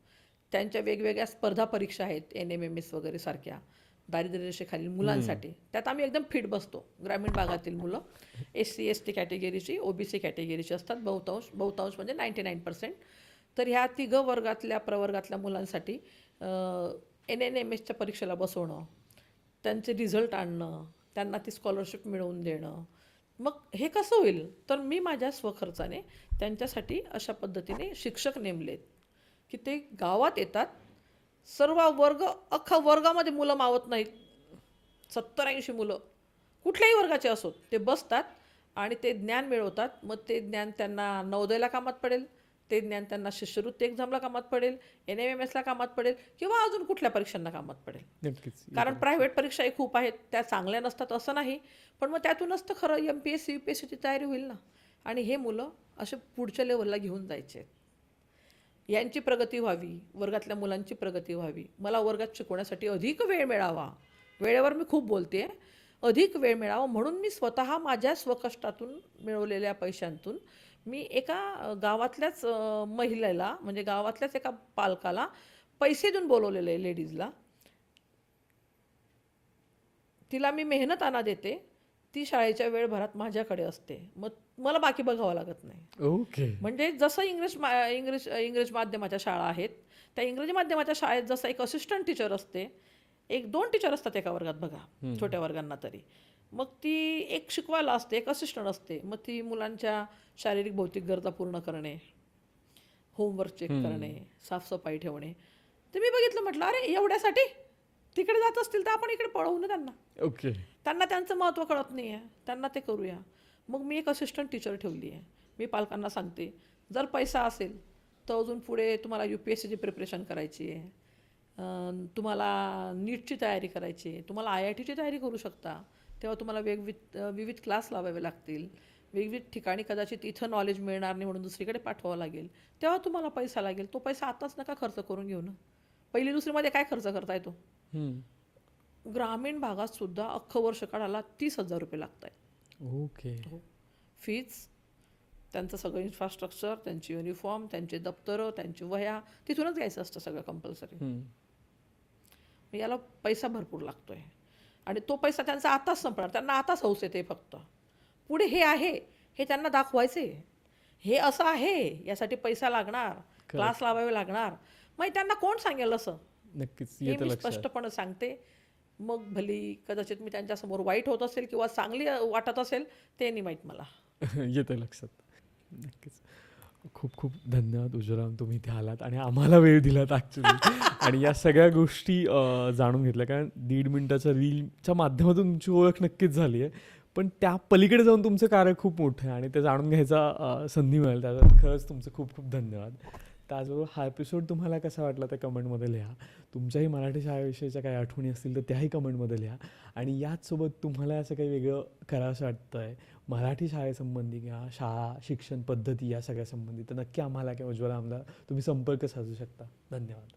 त्यांच्या वेगवेगळ्या स्पर्धा परीक्षा आहेत, NMMS वगैरे सारख्या दारिद्र्य रेषेखालील मुलांसाठी, त्यात आम्ही एकदम फिट बसतो. ग्रामीण भागातील मुलं SC ST कॅटेगरीची, OBC कॅटेगरीची असतात बहुतांश म्हणजे 99%. तर ह्या 3 वर्गातल्या प्रवर्गातल्या मुलांसाठी NNMSच्या परीक्षेला बसवणं, त्यांचे रिझल्ट आणणं, त्यांना ती स्कॉलरशिप मिळवून देणं. मग हे कसं होईल? तर मी माझ्या स्वखर्चाने त्यांच्यासाठी अशा पद्धतीने शिक्षक नेमलेत की ते गावात येतात. सर्व वर्ग, अख्खा वर्गामध्ये मुलं मावत नाहीत, 70-80 मुलं कुठल्याही वर्गाचे असोत, ते बसतात आणि ते ज्ञान मिळवतात. मग ते ज्ञान त्यांना नवोदयला कामात पडेल, ते ज्ञान त्यांना शिष्यवृत्ती एक्झामला कामात पडेल, NMMSला कामात पडेल किंवा अजून कुठल्या परीक्षांना कामात पडेल. नक्कीच. कारण प्रायव्हेट परीक्षाही खूप आहेत, त्या चांगल्या नसतात असं नाही, पण मग त्यातूनच तर खरं MPSC UPSCची तयारी होईल ना. आणि हे मुलं असे पुढच्या लेवलला घेऊन जायचे आहेत. यांची प्रगती व्हावी, वर्गातल्या मुलांची प्रगती व्हावी, मला वर्गात शिकवण्यासाठी अधिक वेळ मिळावा. वेळेवर मी खूप बोलते, अधिक वेळ मिळावा म्हणून मी स्वतः माझ्या स्वकष्टातून मिळवलेल्या पैशांतून मी एका गावातल्याच महिलेला, म्हणजे गावातल्याच एका पालकाला पैसे देऊन बोलवलेले आहे, लेडीजला. तिला मी मेहनताना देते, ती शाळेच्या वेळभरात माझ्याकडे असते. मग मला बाकी बघावं लागत नाही. ओके. म्हणजे जसं इंग्रज माध्यमाच्या शाळा आहेत, त्या इंग्रजी माध्यमाच्या शाळेत जसं एक असिस्टंट टीचर असते, 1-2 टीचर असतात एका वर्गात बघा, छोट्या वर्गांना तरी. मग ती एक शिकवायला असते, एक असिस्टंट असते. मग ती मुलांच्या शारीरिक भौतिक गरजा पूर्ण करणे, होमवर्क चेक करणे, साफसफाई ठेवणे. ते मी बघितलं, म्हटलं अरे एवढ्यासाठी तिकडे जात असतील तर आपण इकडे पळवू ना त्यांना. ओके. त्यांना त्यांचं महत्त्व कळत नाही आहे, त्यांना ते करूया. मग मी एक असिस्टंट टीचर ठेवली आहे. मी पालकांना सांगते, जर पैसा असेल तर अजून पुढे तुम्हाला UPSCची प्रिपरेशन करायची आहे, तुम्हाला नीटची तयारी करायची आहे, तुम्हाला IITची तयारी करू शकता. तेव्हा तुम्हाला विविध क्लास लावावे लागतील, विविध ठिकाणी कदाचित इथं नॉलेज मिळणार नाही म्हणून दुसरीकडे पाठवावं लागेल. तेव्हा तुम्हाला पैसा लागेल. तो पैसा आताच नका खर्च करून घेऊ ना. 1ली-2रीमध्ये काय खर्च करताय तो? ग्रामीण भागात सुद्धा अख्खं वर्ष काढायला 30,000 रुपये लागत आहेत. ओके. फीज, त्यांचं सगळं इन्फ्रास्ट्रक्चर, त्यांची युनिफॉर्म, त्यांचे दप्तरं, त्यांची वह्या, तिथूनच घ्यायचं असतं सगळं कंपल्सरी. याला पैसा भरपूर लागतोय आणि तो पैसा त्यांचा आताच संपणार. त्यांना आताच हौस येते फक्त. पुढे हे आहे हे त्यांना दाखवायचे, हे असं आहे, यासाठी पैसा लागणार, क्लास लावावे लागणार. मग त्यांना कोण सांगेल असं? नक्कीच हे येतं मी लक्षात. स्पष्टपणे सांगते. मग भली कदाचित मी त्यांच्यासमोर वाईट होत असेल किंवा चांगली वाटत असेल ते नाही माहीत मला. येतं लक्षात. नक्कीच. खूप खूप धन्यवाद उज्ज्वला, तुम्ही इथे आलात आणि आम्हाला वेळ दिलात ॲक्च्युली आणि या सगळ्या गोष्टी जाणून घेतल्या. कारण 1.5 मिनिटाच्या रीलच्या माध्यमातून तुमची ओळख नक्कीच झाली आहे, पण त्या पलीकडे जाऊन तुमचं कार्य खूप मोठं आहे आणि ते जाणून घ्यायचा संधी मिळेल. त्यासाठी खरंच तुमचे खूप खूप धन्यवाद. त्याचबरोबर हा एपिसोड तुम्हाला कसा वाटला ते कमेंटमध्ये लिहा. तुमच्याही मराठी शाळेविषयीच्या काही आठवणी असतील तर त्याही कमेंटमध्ये लिहा. आणि याचसोबत तुम्हाला असं काही वेगळं करावंसं वाटतं आहे मराठी शाळेसंबंधी किंवा शाळा शिक्षण पद्धती या सगळ्या संबंधी, तर नक्की आम्हाला किंवा उज्ज्वला आम्हाला तुम्ही संपर्क साधू शकता. धन्यवाद.